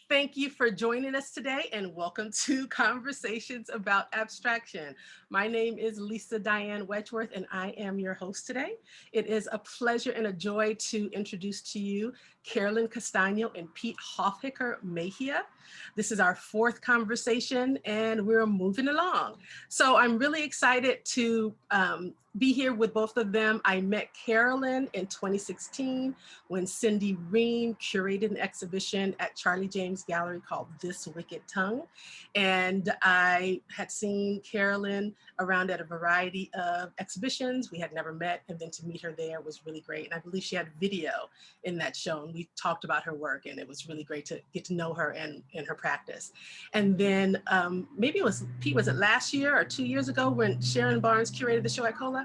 Thank you for joining us today and welcome to Conversations About Abstraction. My name is Lisa Diane Wedgeworth and I am your host today. It is a pleasure and a joy to introduce to you Carolyn Castaño and Pete Hoffecker Mejia. This is our fourth conversation and we're moving along. So I'm really excited to be here with both of them. I met Carolyn in 2016 when Cindy Ream curated an exhibition at Charlie James Gallery called This Wicked Tongue. And I had seen Carolyn around at a variety of exhibitions. We had never met, and then to meet her there was really great. And I believe she had video in that show, and we talked about her work, and it was really great to get to know her and her practice. And then maybe it was, Pete, was it last year or 2 years ago when Sharon Barnes curated the show at COLA?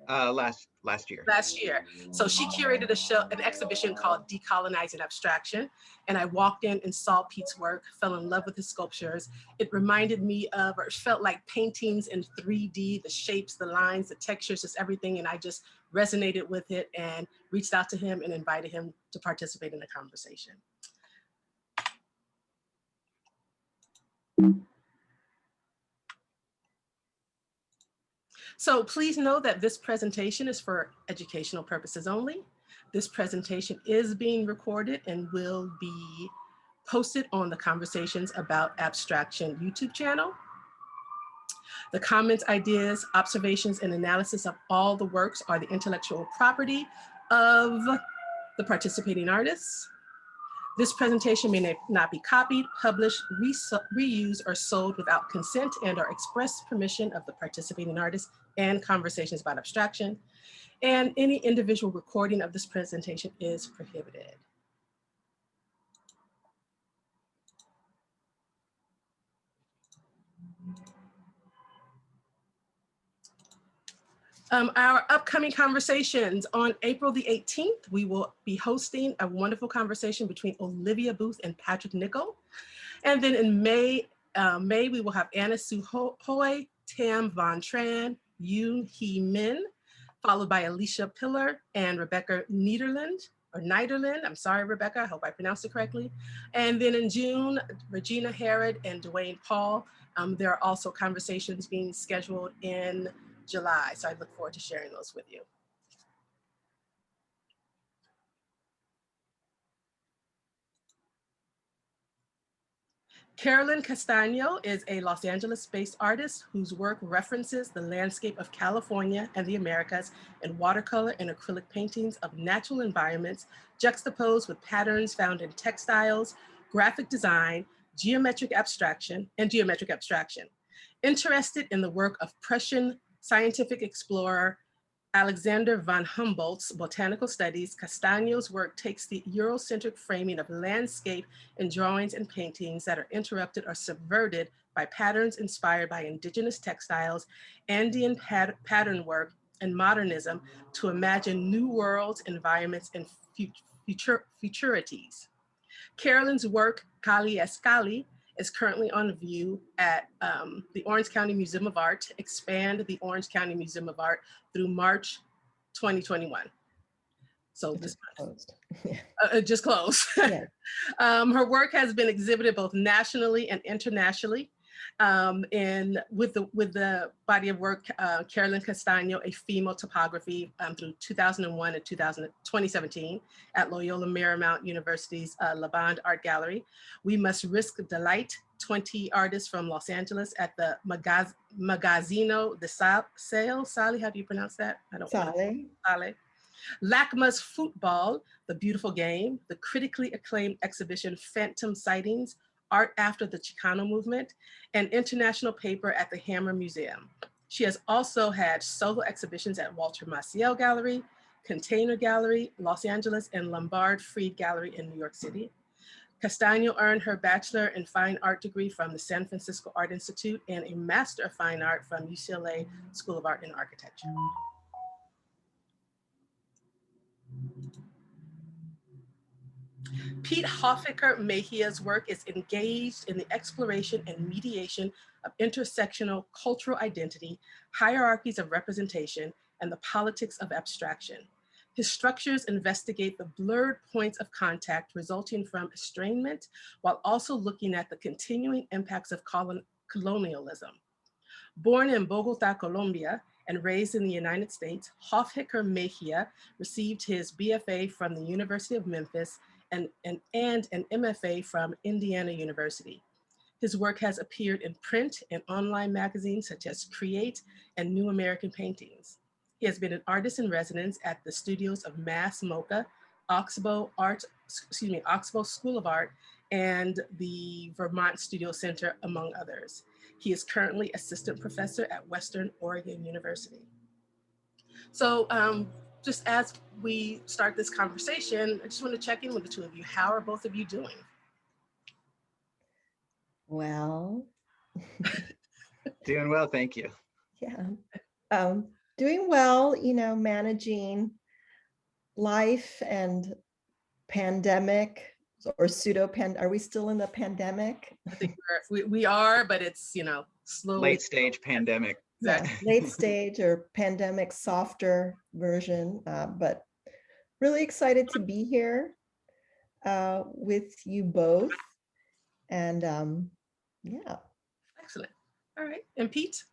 Last year. Last year. So she curated an exhibition called Decolonizing Abstraction. And I walked in and saw Pete's work, fell in love with his sculptures. It reminded me of, or it felt like paintings in 3D, the shapes, the lines, the textures, just everything. And I just resonated with it and reached out to him and invited him to participate in the conversation. So please know that this presentation is for educational purposes only. This presentation is being recorded and will be posted on the Conversations About Abstraction YouTube channel. The comments, ideas, observations, and analysis of all the works are the intellectual property of the participating artists. This presentation may not be copied, published, reused, or sold without consent and or express permission of the participating artists and Conversations About Abstraction. And any individual recording of this presentation is prohibited. Our upcoming conversations on April the 18th, we will be hosting a wonderful conversation between Olivia Booth and Patrick Nickel. And then in May, we will have Anna Sue Hoy, Tam Von Tran, Yoon Hee Min, followed by Alicia Pillar and Rebecca Niederland. I'm sorry, Rebecca, I hope I pronounced it correctly. And then in June, Regina Herod and Dwayne Paul. There are also conversations being scheduled in July, so I look forward to sharing those with you. Carolyn Castaño is a Los Angeles-based artist whose work references the landscape of California and the Americas in watercolor and acrylic paintings of natural environments juxtaposed with patterns found in textiles, graphic design, geometric abstraction. Interested in the work of Prussian scientific explorer Alexander von Humboldt's botanical studies, Castaño's work takes the Eurocentric framing of landscape in drawings and paintings that are interrupted or subverted by patterns inspired by indigenous textiles, Andean pattern work, and modernism to imagine new worlds, environments, and futurities. Carolyn's work, Cali Escali, is currently on view at the Orange County Museum of Art, expand the Orange County Museum of Art through March 2021. So this closed. Just closed. Yeah. Her work has been exhibited both nationally and internationally. And with the body of work, Carolyn Castaño, A Female Topography through 2001 and 2017 at Loyola Marymount University's LaBonde Art Gallery. We Must Risk Delight, 20 artists from Los Angeles at the Magazino de Sale. Sally, how do you pronounce that? I don't know. Sale. LACMA's Football, The Beautiful Game, the critically acclaimed exhibition Phantom Sightings, Art After the Chicano Movement, and international paper at the Hammer Museum. She has also had solo exhibitions at Walter Maciel Gallery, Container Gallery, Los Angeles, and Lombard Freed Gallery in New York City. Castaño earned her Bachelor in Fine Art degree from the San Francisco Art Institute and a Master of Fine Art from UCLA School of Art and Architecture. Pete Hoffecker Mejia's work is engaged in the exploration and mediation of intersectional cultural identity, hierarchies of representation, and the politics of abstraction. His structures investigate the blurred points of contact resulting from estrangement, while also looking at the continuing impacts of colonialism. Born in Bogota, Colombia, and raised in the United States, Hoffecker Mejia received his BFA from the University of Memphis and an MFA from Indiana University. His work has appeared in print and online magazines such as Create and New American Paintings. He has been an artist in residence at the studios of Mass MoCA, Oxbow School of Art, and the Vermont Studio Center, among others. He is currently assistant professor at Western Oregon University. So just as we start this conversation, I just want to check in with the two of you. How are both of you doing? Well, Doing well, thank you. yeah, doing well, managing life and pandemic or are we still in the pandemic? I think we are, but it's, slowly. Late stage pandemic. Exactly. Yeah, late stage or pandemic softer version, but really excited to be here with you both. And yeah. Excellent. All right. And Pete?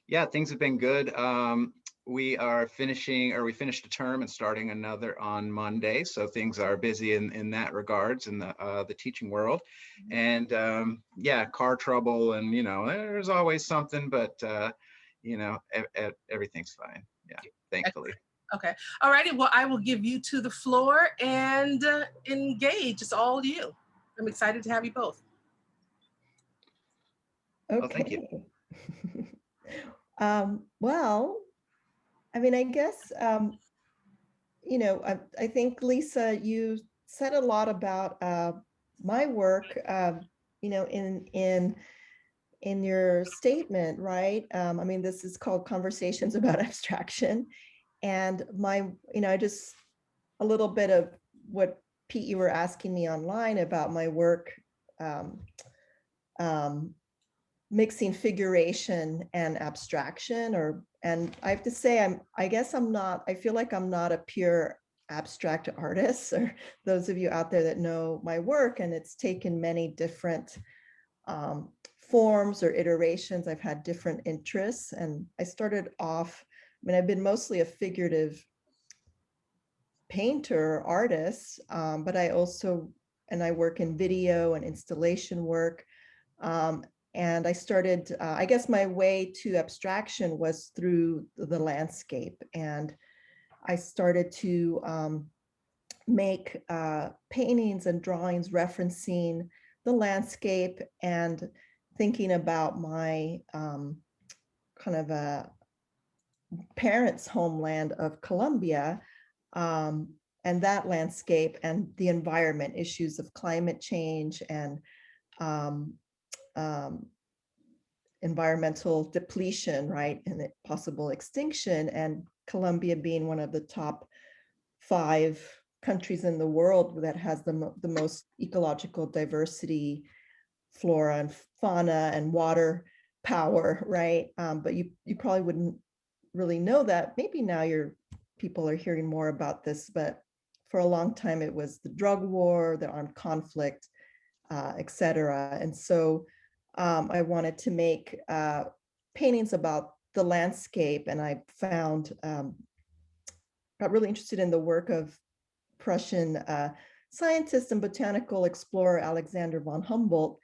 Yeah, things have been good. We finished a term and starting another on Monday. So things are busy in that regards in the teaching world. And yeah, car trouble and, there's always something, but, everything's fine. Yeah, thankfully. Okay. All righty. Well, I will give you to the floor and engage. It's all you. I'm excited to have you both. Okay. Well, thank you. Well, I mean, I guess, I think, Lisa, you said a lot about my work, in your statement, right? I mean, this is called Conversations About Abstraction. And just a little bit of what, Pete, you were asking me online about my work, mixing figuration and abstraction, and I have to say, I feel like I'm not a pure abstract artist, or those of you out there that know my work, and it's taken many different forms or iterations. I've had different interests, and I started off, I've been mostly a figurative painter, artist, but I work in video and installation work. And I started, I guess my way to abstraction was through the landscape. And I started to make paintings and drawings referencing the landscape and thinking about my kind of a parents' homeland of Colombia, and that landscape and the environment, issues of climate change and environmental depletion, right, and possible extinction, and Colombia being one of the top 5 countries in the world that has the most ecological diversity, flora and fauna and water power, right? But you probably wouldn't really know that. Maybe now people are hearing more about this, but for a long time it was the drug war, the armed conflict, etc. And so I wanted to make paintings about the landscape, and I got really interested in the work of Prussian scientist and botanical explorer Alexander von Humboldt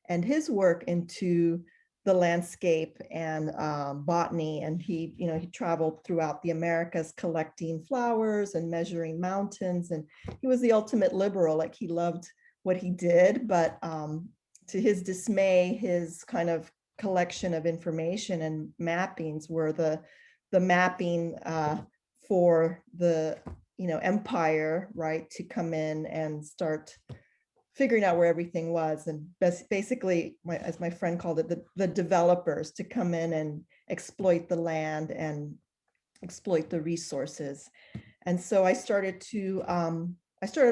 and his work into the landscape and botany. And he traveled throughout the Americas collecting flowers and measuring mountains. And he was the ultimate liberal, like he loved what he did, but to his dismay, his kind of collection of information and mappings were the mapping for the empire, right, to come in and start figuring out where everything was, and basically, as my friend called it, the developers to come in and exploit the land and exploit the resources. And so I started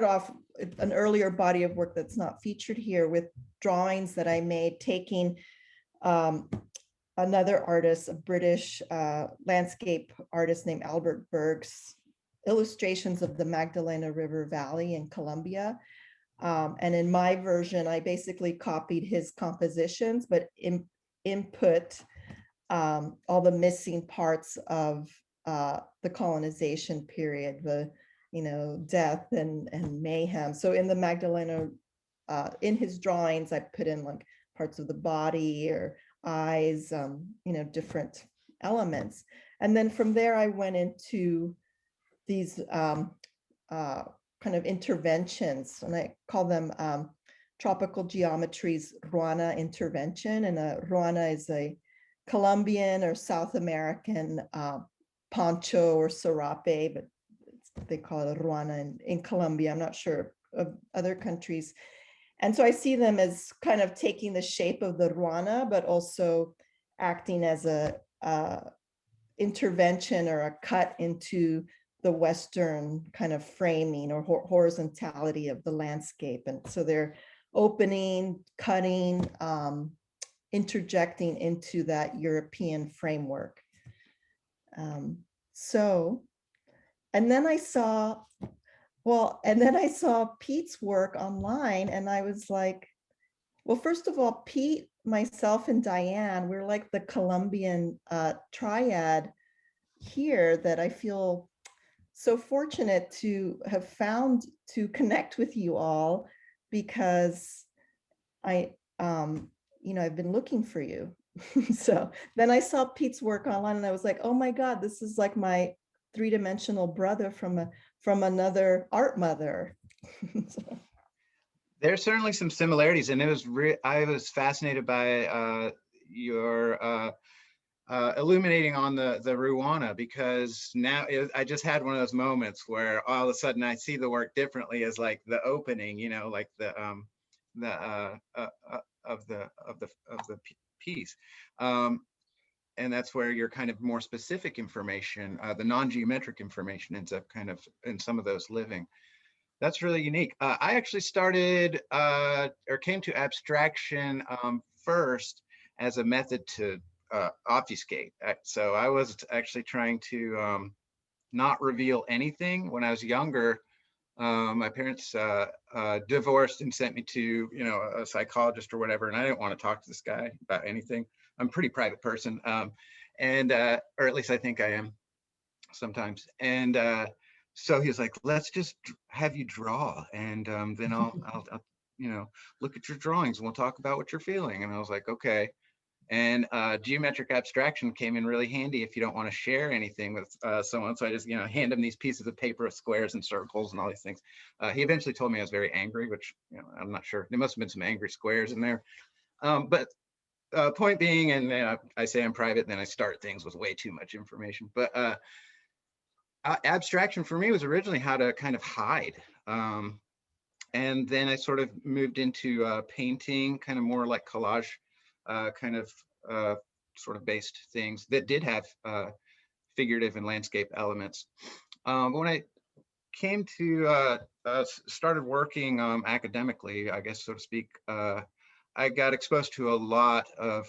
off an earlier body of work that's not featured here with drawings that I made, taking another artist, a British landscape artist named Albert Berg's illustrations of the Magdalena River Valley in Colombia. And in my version, I basically copied his compositions, but input all the missing parts of the colonization period, the death and mayhem. So in the Magdalena, in his drawings, I put in like parts of the body or eyes, different elements. And then from there, I went into these kind of interventions, and I call them tropical geometries Ruana intervention. And a Ruana is a Colombian or South American poncho or serape, but they call it a Ruana in Colombia. I'm not sure of other countries. And so I see them as kind of taking the shape of the Ruana, but also acting as a intervention or a cut into the Western kind of framing or horizontality of the landscape. And so they're opening, cutting, interjecting into that European framework. And then I saw Pete's work online, and I was like, well, first of all, Pete, myself, and Diane, we're like the Colombian triad here that I feel so fortunate to have found to connect with you all, because I've been looking for you. So then I saw Pete's work online, and I was like, oh my God, this is like my three-dimensional brother from another art mother. So. There's certainly some similarities, and I was fascinated by your illuminating on the Ruana, because now I just had one of those moments where all of a sudden I see the work differently as like the opening, like the of the piece, and that's where your kind of more specific information, the non-geometric information, ends up kind of in some of those living. That's really unique. I actually started or came to abstraction first as a method to obfuscate. So I was actually trying to not reveal anything. When I was younger, my parents divorced and sent me to a psychologist or whatever, and I didn't want to talk to this guy about anything. I'm a pretty private person, and or at least I think I am sometimes. And so he was like, let's just have you draw, and then I'll look at your drawings and we'll talk about what you're feeling. And I was like, okay. And geometric abstraction came in really handy if you don't want to share anything with someone. So I just hand him these pieces of paper of squares and circles and all these things. He eventually told me I was very angry, which I'm not sure. There must have been some angry squares in there. But point being, and I say I'm private, and then I start things with way too much information. But abstraction for me was originally how to kind of hide. And then I sort of moved into painting, kind of more like collage, kind of sort of based things that did have figurative and landscape elements. When I came to started working academically, I guess, so to speak, I got exposed to a lot of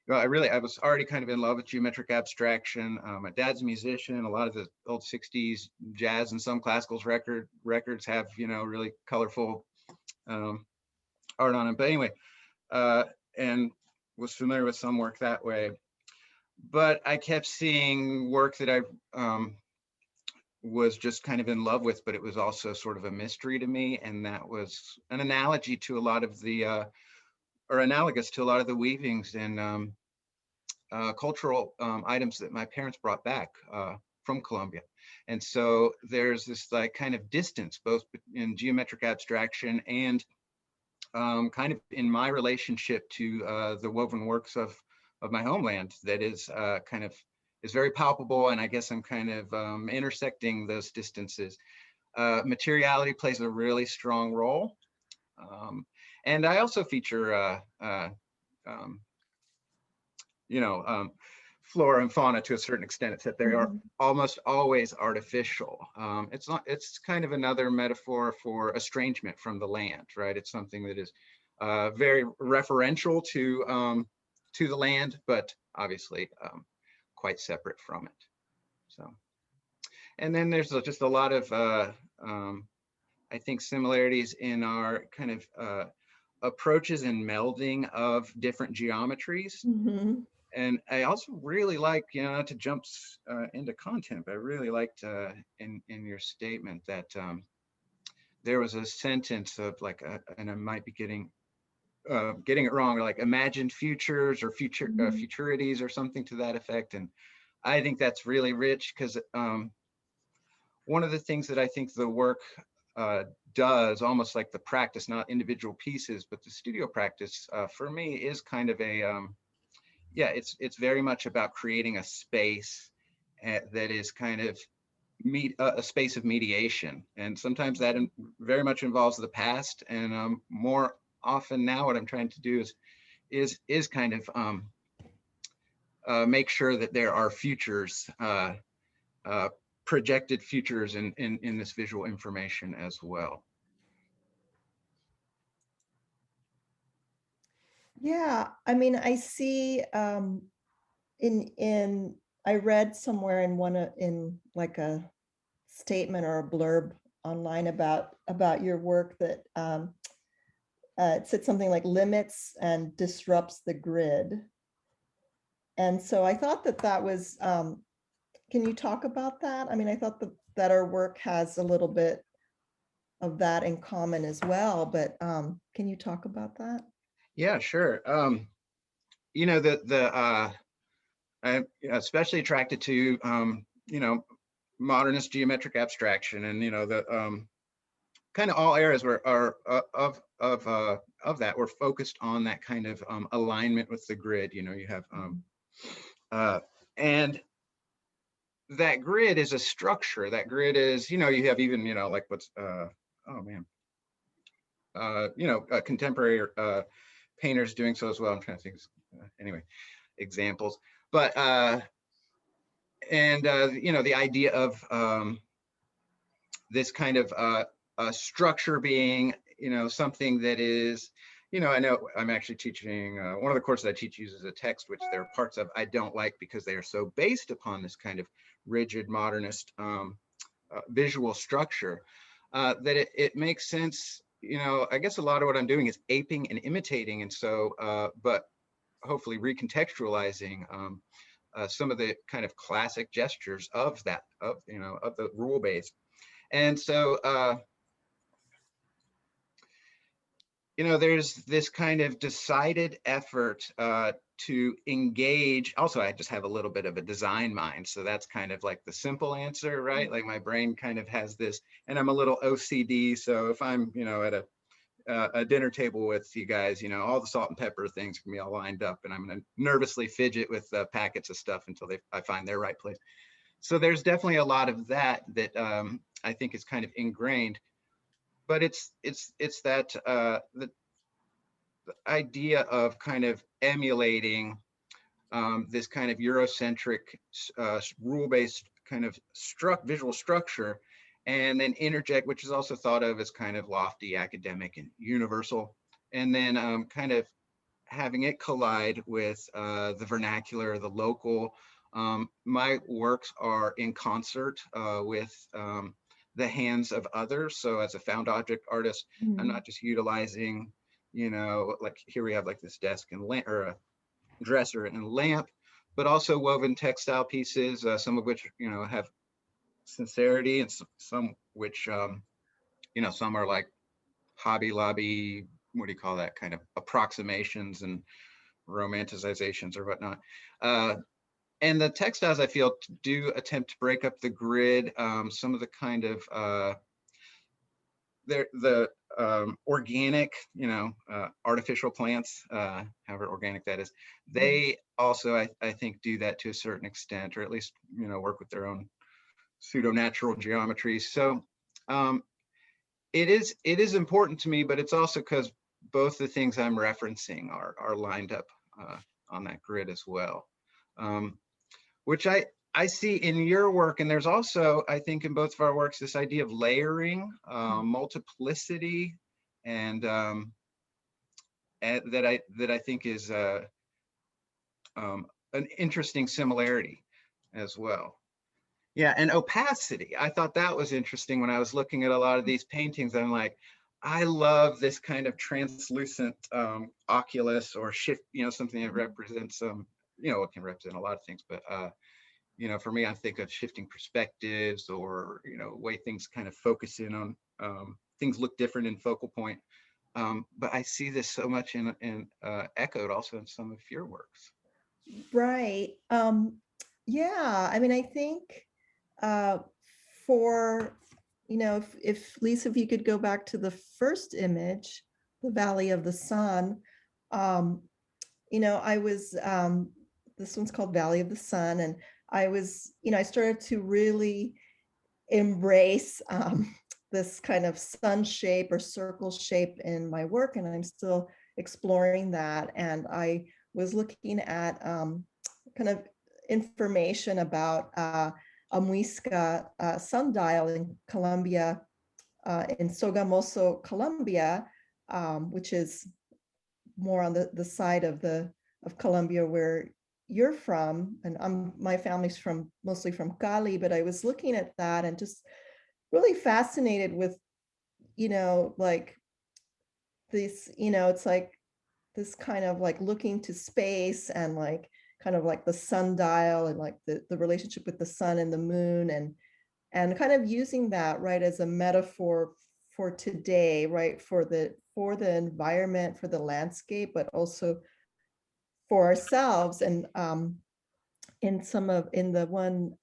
I was already kind of in love with geometric abstraction. My dad's a musician. A lot of the old 60s jazz and some classicals records have really colorful art on them. But anyway, and was familiar with some work that way. But I kept seeing work that I was just kind of in love with, but it was also sort of a mystery to me. And that was an analogy to a lot of the, or analogous to a lot of the weavings and cultural items that my parents brought back from Colombia. And so there's this like kind of distance, both in geometric abstraction and kind of in my relationship to the woven works of my homeland, that is kind of is very palpable. And I guess I'm kind of intersecting those distances. Materiality plays a really strong role. And I also feature flora and fauna to a certain extent, except they are almost always artificial. It's kind of another metaphor for estrangement from the land, right? It's something that is very referential to the land, but obviously quite separate from it. So, And then there's just a lot of, I think, similarities in our kind of approaches and melding of different geometries. Mhm. And I also really like, not to jump into content, but I really liked in your statement that there was a sentence of like, and I might be getting it wrong, like imagined futures or futurities or something to that effect. And I think that's really rich because one of the things that I think the work does, almost like the practice, not individual pieces, but the studio practice for me is kind of a, yeah, it's very much about creating a space that is kind of a space of mediation. And sometimes that very much involves the past. And more often now what I'm trying to do is kind of make sure that there are futures, projected futures in this visual information as well. Yeah, I mean, I see in I read somewhere in like a statement or a blurb online about your work that it said something like limits and disrupts the grid. And so I thought that was, can you talk about that? I mean, I thought that our work has a little bit of that in common as well, but can you talk about that? Yeah, sure. I'm especially attracted to, modernist geometric abstraction, and the kind of all areas are of that. We're focused on that kind of alignment with the grid. You have and that grid is a structure. That grid is, you have even, like what's oh man, contemporary painters doing so as well. I'm trying to think anyway, examples, but the idea of this kind of structure being, something that is, I know I'm actually teaching, one of the courses I teach uses a text, which there are parts of I don't like because they are so based upon this kind of rigid modernist visual structure that it makes sense. I guess a lot of what I'm doing is aping and imitating. And so, but hopefully recontextualizing some of the kind of classic gestures of that, of the rule base. And so, there's this kind of decided effort to engage. Also, I just have a little bit of a design mind. So that's kind of like the simple answer, right? Like my brain kind of has this, and I'm a little OCD. So if I'm, at a dinner table with you guys, all the salt and pepper things can be all lined up, and I'm going to nervously fidget with packets of stuff until I find their right place. So there's definitely a lot of that I think is kind of ingrained, but it's that the idea of kind of emulating this kind of Eurocentric rule-based kind of visual structure, and then interject, which is also thought of as kind of lofty, academic, and universal, and then kind of having it collide with the vernacular, the local. My works are in concert with the hands of others. So as a found object artist, I'm not just utilizing, like here we have like this desk and lamp, or a dresser and lamp, but also woven textile pieces, some of which, have sincerity, and some which, some are like Hobby Lobby, what do you call that, kind of approximations and romanticizations or whatnot. And the textiles, I feel, do attempt to break up the grid. Some of the kind of the organic, artificial plants, however organic that is, they also, I think, do that to a certain extent, or at least, work with their own pseudo-natural geometries. So it is important to me, but it's also because both the things I'm referencing are lined up on that grid as well, which I see in your work. And there's also, I think, in both of our works, this idea of layering, multiplicity, and that I think is an interesting similarity as well. Yeah, and opacity. I thought that was interesting when I was looking at a lot of these paintings. I'm like, I love this kind of translucent oculus or shift, something that represents it can represent a lot of things, but for me, I think of shifting perspectives or, way things kind of focus in on things look different in focal point. But I see this so much in echoed also in some of your works. Right. Yeah, I mean, I think for, if Lisa, if you could go back to the first image, the Valley of the Sun, I was, this one's called Valley of the Sun, and I was, I started to really embrace this kind of sun shape or circle shape in my work, and I'm still exploring that. And I was looking at kind of information about a Muisca sundial in Colombia, in Sogamoso, Colombia, which is more on the side of Colombia where you're from. And my family's mostly from Cali, but I was looking at that and just really fascinated with, like this, it's like this kind of like looking to space and like kind of like the sundial and like the relationship with the sun and the moon, and kind of using that, right, as a metaphor for today, right, for the environment, for the landscape, but also for ourselves. And in the one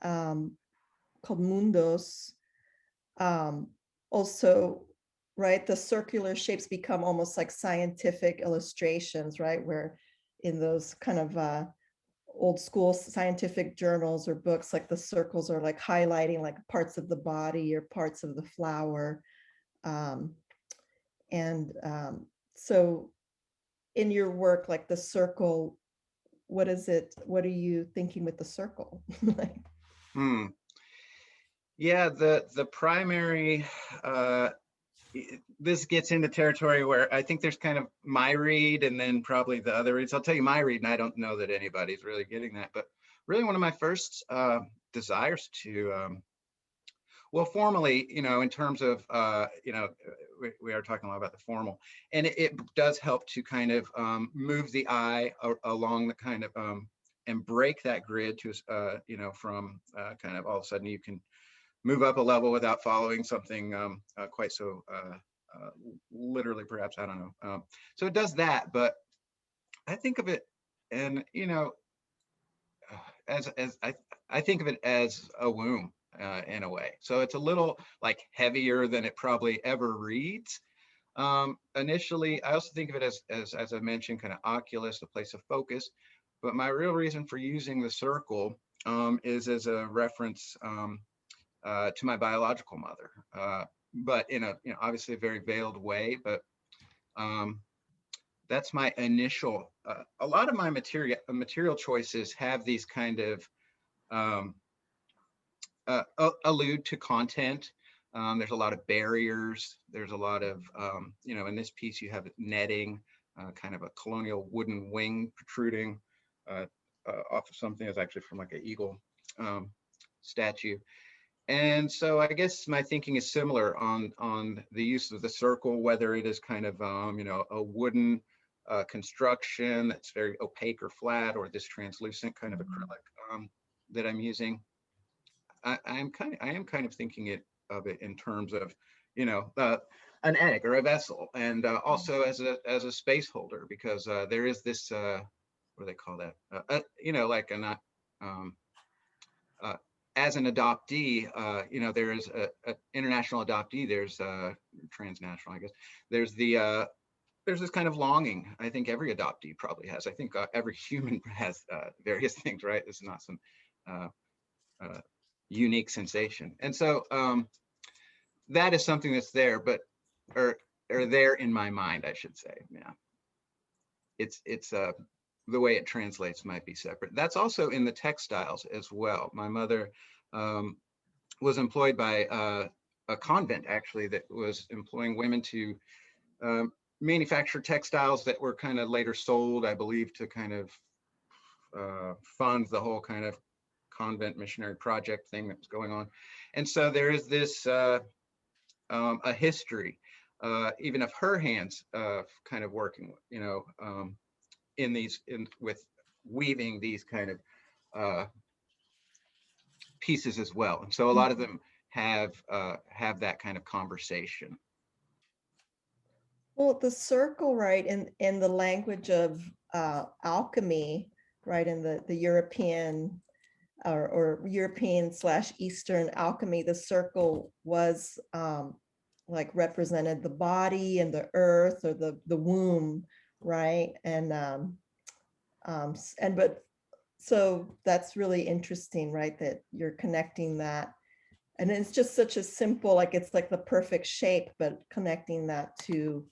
called Mundos, also, right, the circular shapes become almost like scientific illustrations, right, where in those kind of old school scientific journals or books, like the circles are like highlighting like parts of the body or parts of the flower. And so in your work, like the circle, what is it? What are you thinking with the circle? Yeah, the primary, this gets into territory where I think there's kind of my read and then probably the other reads. I'll tell you my read, and I don't know that anybody's really getting that, but really one of my first desires to, well, formally, in terms of, we are talking a lot about the formal, and it does help to kind of move the eye along the kind of, and break that grid to, from kind of all of a sudden you can move up a level without following something quite so literally, perhaps, I don't know. So it does that, but I think of it, and as I think of it as a womb in a way. So it's a little like heavier than it probably ever reads. Initially, I also think of it as I mentioned, kind of oculus, a place of focus. But my real reason for using the circle is as a reference to my biological mother, but in a obviously a very veiled way. But that's my initial. A lot of my material choices have these kind of allude to content. There's a lot of barriers. There's a lot of in this piece you have netting, kind of a colonial wooden wing protruding off of something that's actually from like an eagle statue. And so I guess my thinking is similar on the use of the circle, whether it is kind of a wooden construction that's very opaque or flat, or this translucent kind of acrylic that I'm using. I am kind of thinking of it in terms of an egg or a vessel, and also as a space holder, because there is this what do they call that? Like an as an adoptee, there is a international adoptee. There's transnational, I guess. There's this kind of longing. I think every adoptee probably has. I think every human has various things, right? This is not some unique sensation. And so that is something that's there, but or there in my mind, I should say. Yeah, it's the way it translates might be separate. That's also in the textiles as well. My mother was employed by a convent, actually, that was employing women to manufacture textiles that were kind of later sold, I believe, to kind of fund the whole kind of convent missionary project thing that was going on. And so there is this a history, even of her hands kind of working, you know, with weaving these kind of pieces as well. And so a lot of them have that kind of conversation. Well, the circle, right, in the language of alchemy, right, in the European or European/Eastern alchemy, the circle was like represented the body and the earth or the womb, right? And but so that's really interesting, right? That you're connecting that. And it's just such a simple, like it's like the perfect shape, but connecting that to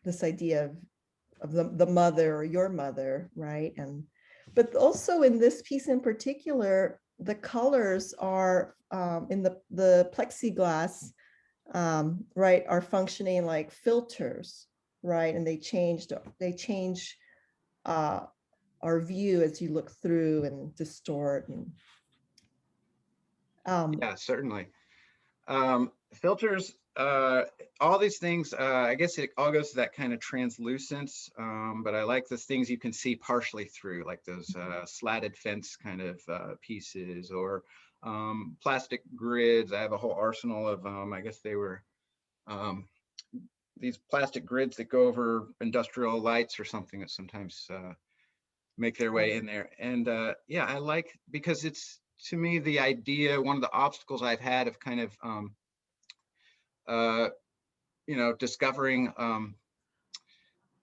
this idea of the mother or your mother, right? And but also in this piece in particular, the colors are in the plexiglass, right, are functioning like filters, right? And they change our view as you look through and distort. And Yeah, certainly. Filters, all these things, I guess it all goes to that kind of translucence, but I like those things you can see partially through, like those slatted fence kind of pieces, or plastic grids. I have a whole arsenal of, I guess they were these plastic grids that go over industrial lights or something that sometimes make their way in there. And yeah, I like, because it's, to me, the idea, one of the obstacles I've had of kind of you know, discovering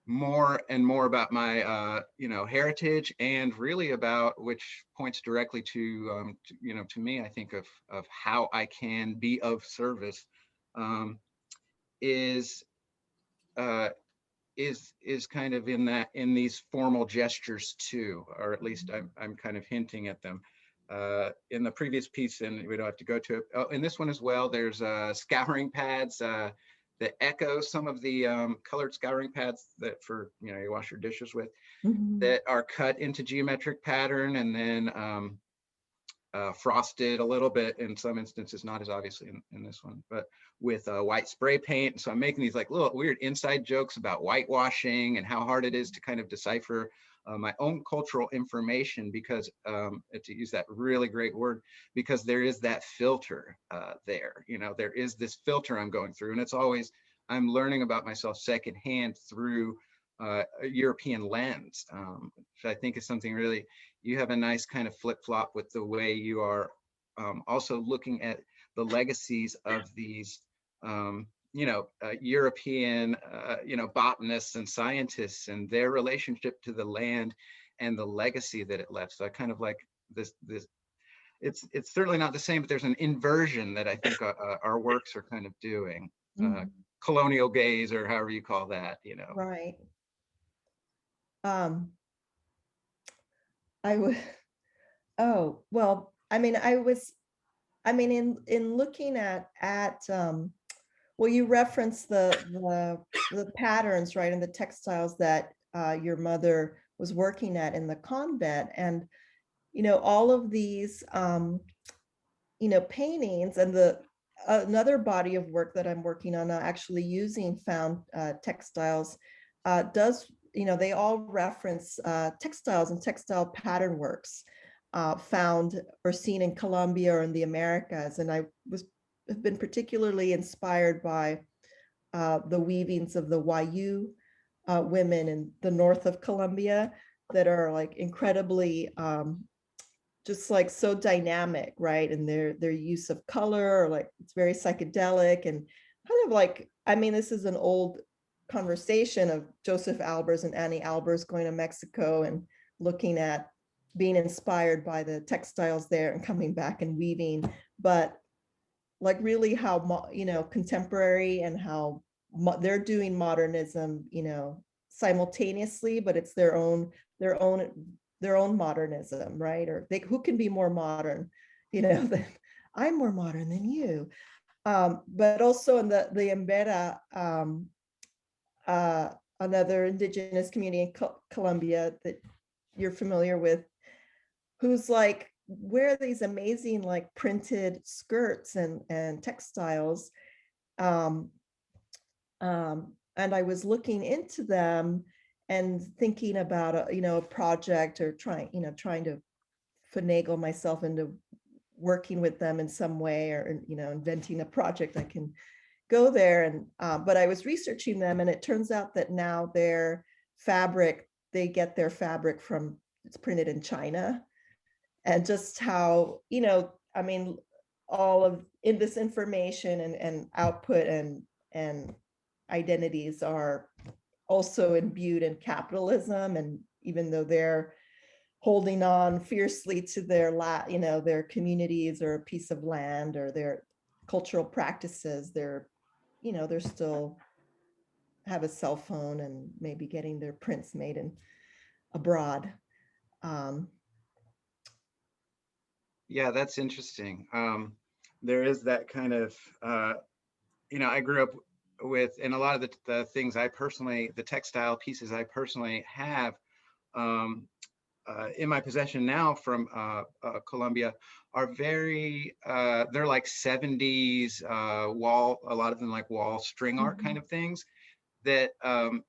more and more about my, you know, heritage, and really about, which points directly to, you know, to me, I think of how I can be of service, is kind of in these formal gestures too, or at least I'm kind of hinting at them. In the previous piece, and we don't have to go to it. Oh, in this one as well, there's scouring pads that echo some of the colored scouring pads that, for, you know, you wash your dishes with, that are cut into geometric pattern and then frosted a little bit in some instances, not as obviously in this one, but with white spray paint. So I'm making these like little weird inside jokes about whitewashing and how hard it is to kind of decipher my own cultural information, because to use that really great word, because there is that filter there, you know, there is this filter I'm going through, and it's always, I'm learning about myself secondhand through a European lens, which I think is something really, you have a nice kind of flip-flop with the way you are also looking at the legacies of these you know, European, you know, botanists and scientists, and their relationship to the land and the legacy that it left. So I kind of like this, it's certainly not the same, but there's an inversion that I think our works are kind of doing. Colonial gaze, or however you call that, you know. Right. I would, oh, well, I mean, in looking at well, you referenced the patterns, right, and the textiles that your mother was working at in the convent, and you know, all of these you know, paintings, and another body of work that I'm working on actually using found textiles does, you know, they all reference textiles and textile pattern works found or seen in Colombia or in the Americas. And I have been particularly inspired by the weavings of the Wayu women in the north of Colombia that are like incredibly just like so dynamic, right? And their use of color, or like it's very psychedelic and kind of like, I mean, this is an old conversation of Joseph Albers and Annie Albers going to Mexico and looking at being inspired by the textiles there and coming back and weaving, but like really how, you know, contemporary, and how they're doing modernism, you know, simultaneously, but it's their own modernism, right? Or who can be more modern, you know, I'm more modern than you. But also in the Embera, another indigenous community in Colombia that you're familiar with, who's like wear these amazing like printed skirts and textiles. And I was looking into them and thinking about a project, or trying to finagle myself into working with them in some way, or inventing a project I can go there. And but I was researching them, and it turns out that now their fabric, they get their fabric from, it's printed in China. And just how, I mean, all of in this information and output and identities are also imbued in capitalism. And even though they're holding on fiercely to their their communities or a piece of land or their cultural practices, they're still have a cell phone and maybe getting their prints made in abroad. Yeah, that's interesting. There is that kind of, I grew up with, and a lot of the things the textile pieces I personally have in my possession now from Colombia are very, they're like 70s wall, a lot of them like wall string art kind of things that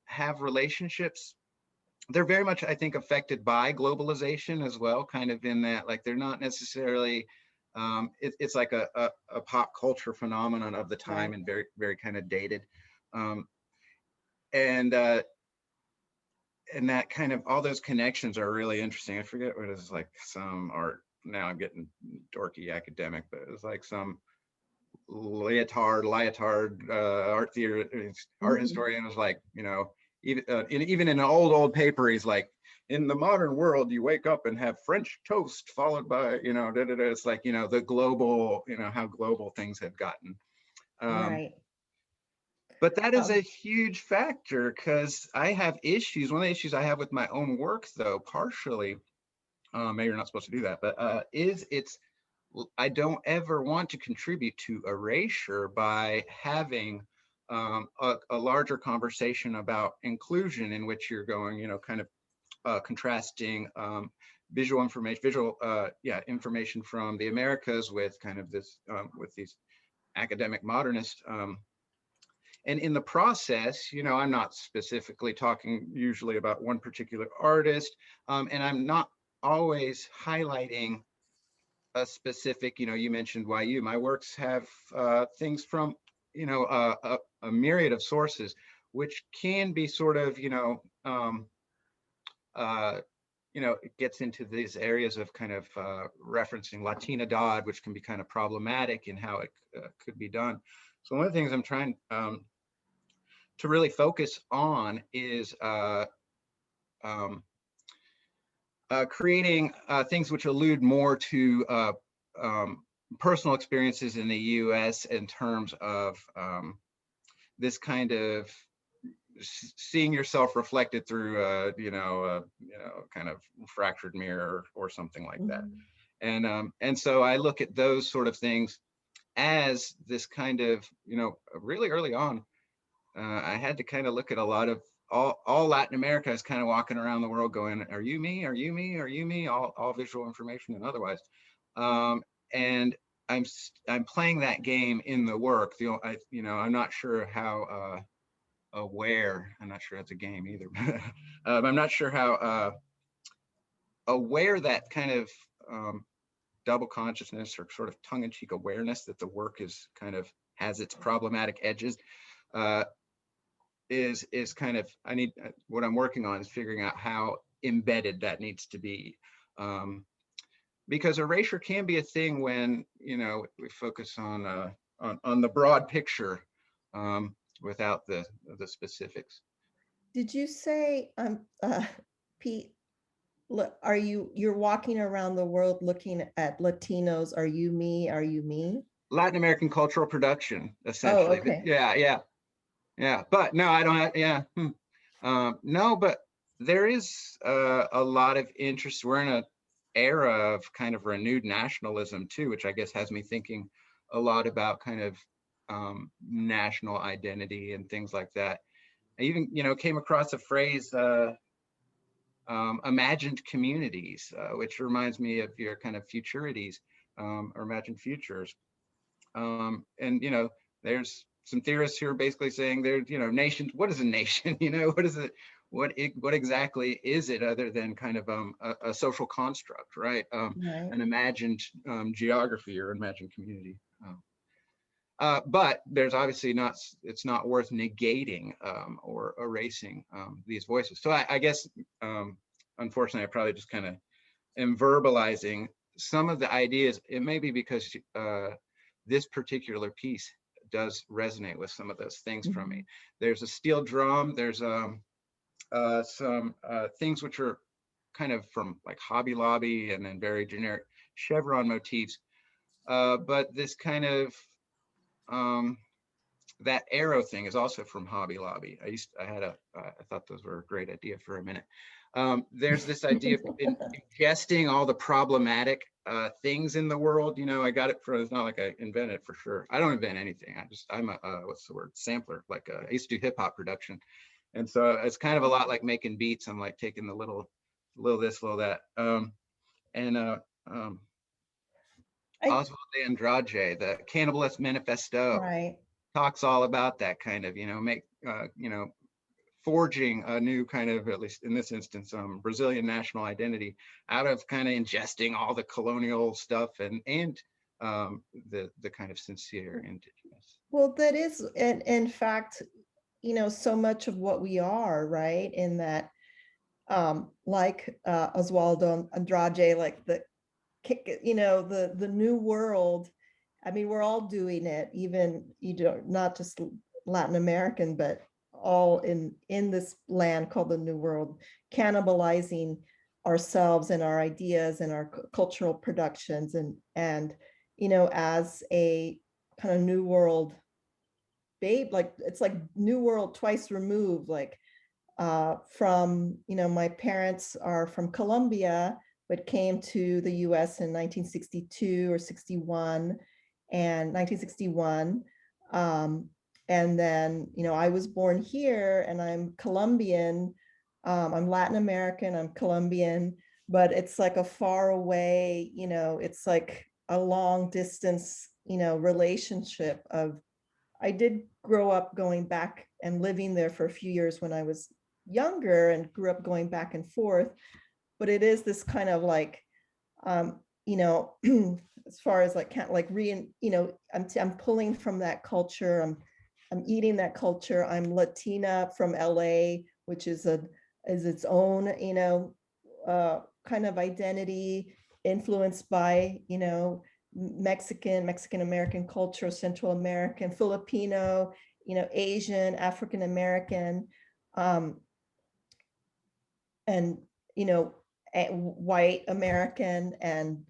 have relationships. They're very much, I think, affected by globalization as well, kind of in that, like, they're not necessarily, it's like a pop culture phenomenon of the time, Right. and very, very kind of dated. And that kind of, all those connections are really interesting. I forget what it is, like some art, now I'm getting dorky academic, but it was like some Lyotard art theater art historian was like, even in an old paper, he's like, in the modern world, you wake up and have French toast followed by, it's like, the global, how global things have gotten. Right. But that is a huge factor, because I have issues. One of the issues I have with my own work, though, partially, maybe you're not supposed to do that, but I don't ever want to contribute to erasure by having a larger conversation about inclusion, in which you're going, kind of contrasting visual information from the Americas with kind of this, with these academic modernists. And in the process, I'm not specifically talking usually about one particular artist, and I'm not always highlighting a specific, you mentioned YU. My works have things from, a myriad of sources, which can be sort of, it gets into these areas of kind of referencing Latina Dodd, which can be kind of problematic in how it could be done. So one of the things I'm trying to really focus on is creating things which allude more to personal experiences in the US, in terms of this kind of seeing yourself reflected through kind of fractured mirror or something like that. And so I look at those sort of things as this kind of, really early on, I had to kind of look at a lot of all Latin America is kind of walking around the world going, are you me? Are you me? Are you me? All visual information and otherwise. And I'm playing that game in the work. I'm not sure how aware, I'm not sure that's a game either, but I'm not sure how aware that kind of double consciousness, or sort of tongue-in-cheek awareness that the work is kind of has its problematic edges, is kind of, what I'm working on is figuring out how embedded that needs to be. Because erasure can be a thing when, we focus on the broad picture without the specifics. Did you say, Pete, you're walking around the world looking at Latinos? Are you me? Are you me? Latin American cultural production, essentially. Oh, okay. Yeah. But no, I don't have, no, but there is a lot of interest. We're in an era of kind of renewed nationalism too, which I guess has me thinking a lot about kind of national identity and things like that. I even, came across a phrase imagined communities, which reminds me of your kind of futurities, or imagined futures. And, you know, there's some theorists who are basically saying there's, you know, nations, what is a nation? You know, what is it? What exactly is it other than kind of a social construct, right? Right. An imagined geography or imagined community. But there's obviously not, it's not worth negating or erasing these voices. So I guess, unfortunately, I probably just kind of am verbalizing some of the ideas. It may be because this particular piece does resonate with some of those things from me. There's a steel drum, there's some things which are kind of from like Hobby Lobby and then very generic chevron motifs. But this kind of, that arrow thing is also from Hobby Lobby. I thought those were a great idea for a minute. There's this idea of ingesting all the problematic things in the world. You know, I got it from, it's not like I invented it for sure. I don't invent anything. I'm a, what's the word? Sampler. Like I used to do hip hop production. And so it's kind of a lot like making beats. I'm like taking the little this, little that. Oswald de Andrade, the Cannibalist Manifesto, Right. talks all about that kind of, you know, forging a new kind of, at least in this instance, Brazilian national identity out of kind of ingesting all the colonial stuff and the kind of sincere indigenous. Well, that is, in fact, you know, so much of what we are, right? In that, like Oswaldo Andrade, like the, you know, the new world. I mean, we're all doing it, even, you know, not just Latin American, but all in this land called the New World, cannibalizing ourselves and our ideas and our cultural productions, and you know, as a kind of New World babe, like it's like New World twice removed, like from, you know, my parents are from Colombia, but came to the US in 1962 or 61 and 1961. And then, you know, I was born here and I'm Colombian. I'm Latin American, I'm Colombian, but it's like a far away, you know, it's like a long distance, you know, relationship of, I did grow up going back and living there for a few years when I was younger and grew up going back and forth, but it is this kind of like, you know, as far as like, can't like you know, I'm pulling from that culture. I'm eating that culture. I'm Latina from LA, which is its own, you know, kind of identity influenced by, you know, Mexican American culture, Central American, Filipino, you know, Asian, African American, and, you know, white American, and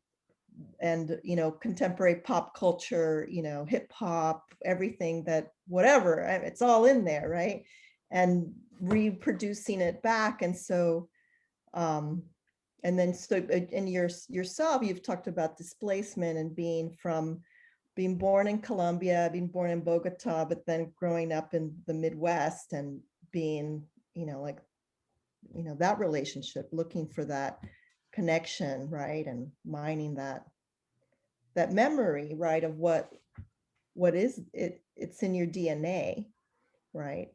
you know, contemporary pop culture, you know, hip hop, everything that, whatever, it's all in there, right? And reproducing it back. And so and then, so in yourself, you've talked about displacement and being born in Colombia, being born in Bogota, but then growing up in the Midwest and being, you know, like, you know, that relationship, looking for that connection, right? And mining that memory, right? Of what is it, it's in your DNA, right?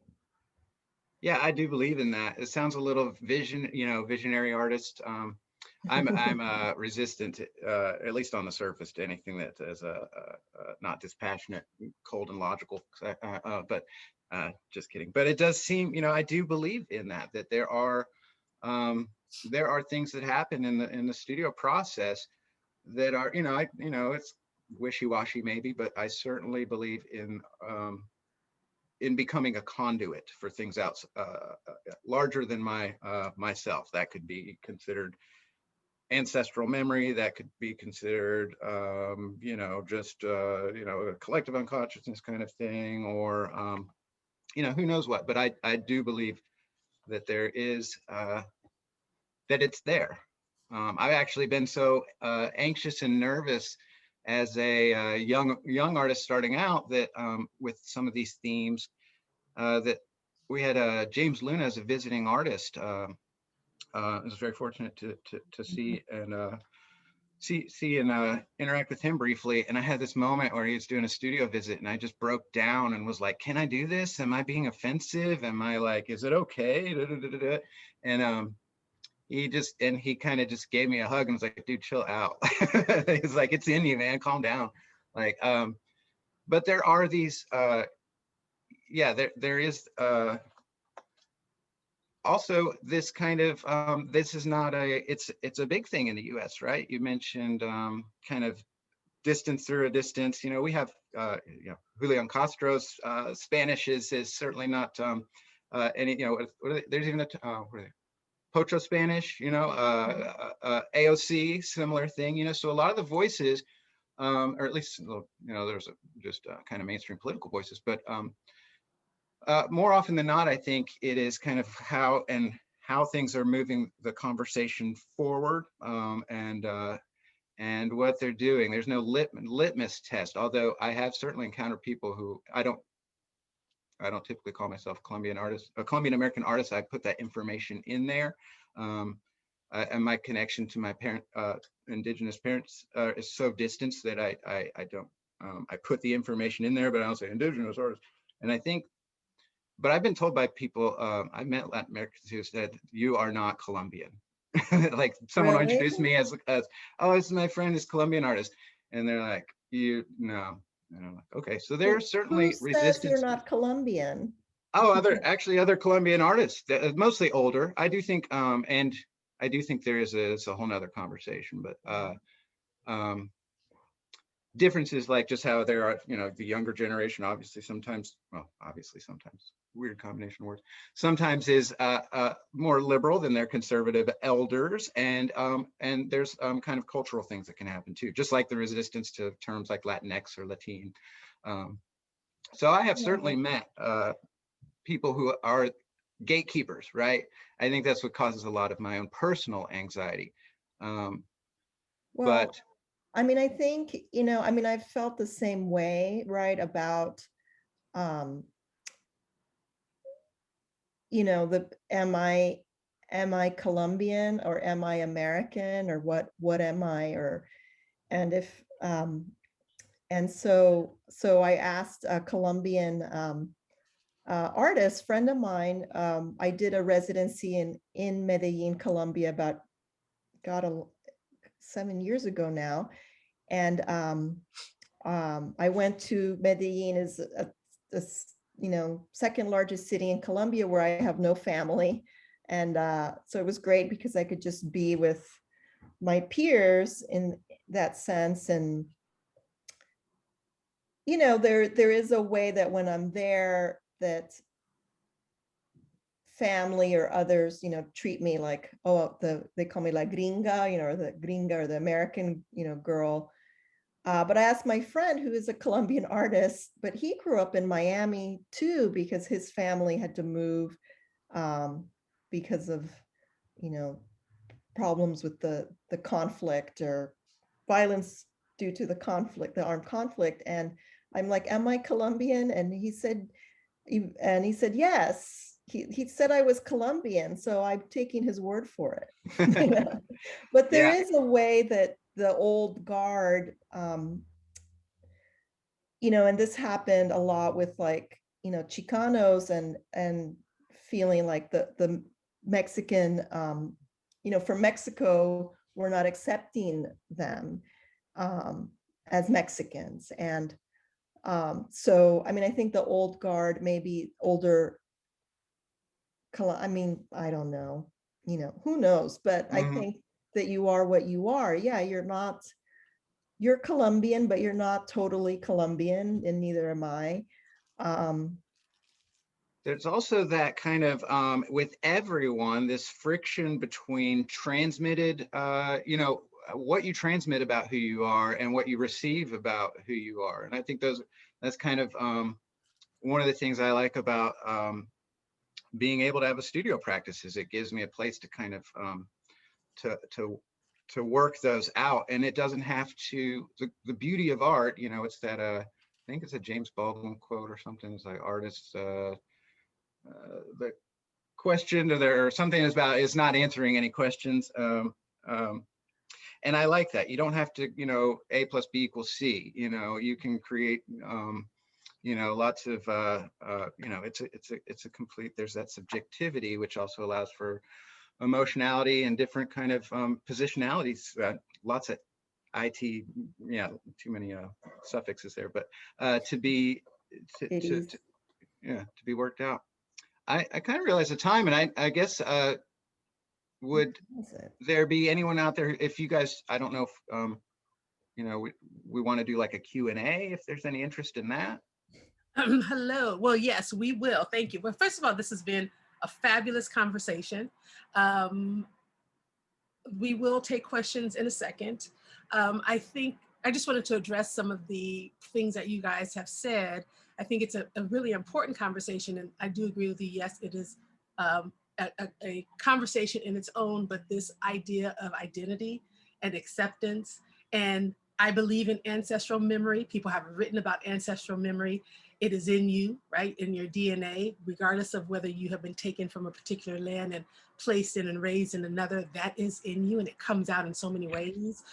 Yeah, I do believe in that. It sounds a little visionary artist. I'm resistant, at least on the surface, to anything that is not dispassionate, cold, and logical. But just kidding. But it does seem, you know, I do believe in that there are things that happen in the studio process that are, you know, it's wishy-washy maybe, but I certainly believe in becoming a conduit for things out larger than myself. That could be considered ancestral memory, that could be considered you know, just you know, a collective unconsciousness kind of thing, or you know, who knows what. But I do believe that there is that it's there. I've actually been so anxious and nervous as a young artist starting out that with some of these themes that we had James Luna as a visiting artist I was very fortunate to see and see and interact with him briefly. And I had this moment where he was doing a studio visit, and I just broke down and was like, "Can I do this? Am I being offensive? Am I like, is it okay?" And he kind of just gave me a hug and was like, "Dude, chill out." He's like, "It's in you, man. Calm down." Like, but there are these, yeah, there is also this kind of, this is not it's a big thing in the US, right? You mentioned kind of distance through a distance. We have, Julian Castro's Spanish is certainly not any, there's even what are they? Pocho Spanish, AOC, similar thing, so a lot of the voices, or at least, there's just kind of mainstream political voices, but more often than not, I think it is kind of how things are moving the conversation forward, and what they're doing. There's no litmus test, although I have certainly encountered people who I don't typically call myself a Colombian American artist. I put that information in there. And my connection to my indigenous parents is so distant that I don't, I put the information in there, but I don't say indigenous artists. And I think, but I've been told by people, I've met Latin Americans who said, "You are not Colombian." Like someone will introduce me as, "Oh, this is my friend, this Colombian artist." And they're like, no. And I'm like, okay, so there's certainly resistance. Who says you're not Colombian? Oh, other Colombian artists, mostly older. I do think, and I do think it's a whole nother conversation, but differences like just how there are, the younger generation, obviously sometimes, weird combination of words, sometimes is more liberal than their conservative elders, and there's kind of cultural things that can happen too, just like the resistance to terms like Latinx or Latin. So I have certainly met people who are gatekeepers, right? I think that's what causes a lot of my own personal anxiety. But I mean, I think, I've felt the same way, right? About, am I Colombian or am I American, or what am I, and if, and so I asked a Colombian artist friend of mine. I did a residency in Medellin, Colombia, about 7 years ago now. And I went to Medellin, is the second largest city in Colombia, where I have no family. And so it was great because I could just be with my peers in that sense. And there is a way that when I'm there, that family or others, treat me like, oh, they call me la gringa, or the gringa, or the American, girl. But I asked my friend, who is a Colombian artist, but he grew up in Miami too, because his family had to move because of, problems with the conflict, or violence due to the conflict, the armed conflict. And I'm like, am I Colombian? And he said, yes. He said I was Colombian, so I'm taking his word for it. But there is a way that the old guard, and this happened a lot with, like, Chicanos, and feeling like the Mexican, from Mexico, we're not accepting them as Mexicans. And so, I think the old guard, maybe older, I don't know, who knows, but I think that you are what you are. Yeah, you're Colombian, but you're not totally Colombian, and neither am I. There's also that kind of, with everyone, this friction between transmitted, what you transmit about who you are and what you receive about who you are. And I think that's kind of one of the things I like about being able to have a studio practice, is it gives me a place to kind of to work those out. And it doesn't have to, the beauty of art, it's that I think it's a James Baldwin quote or something. It's like, artists, the question or something is not answering any questions. And I like that. You don't have to, A plus B equals C. You can create, lots of, it's a complete. There's that subjectivity, which also allows for emotionality and different kind of positionalities. Lots of IT, yeah, too many suffixes there, but to be worked out. I kind of realized the time, and I guess would there be anyone out there, if you guys, I don't know if we want to do like a Q&A, if there's any interest in that. Hello. Well, yes, we will. Thank you. Well, first of all, this has been a fabulous conversation. We will take questions in a second. I think I just wanted to address some of the things that you guys have said. I think it's a really important conversation, and I do agree with you. Yes, it is a conversation in its own, but this idea of identity and acceptance, and I believe in ancestral memory. People have written about ancestral memory. It is in you, right? In your DNA, regardless of whether you have been taken from a particular land and placed in and raised in another, that is in you, and it comes out in so many ways.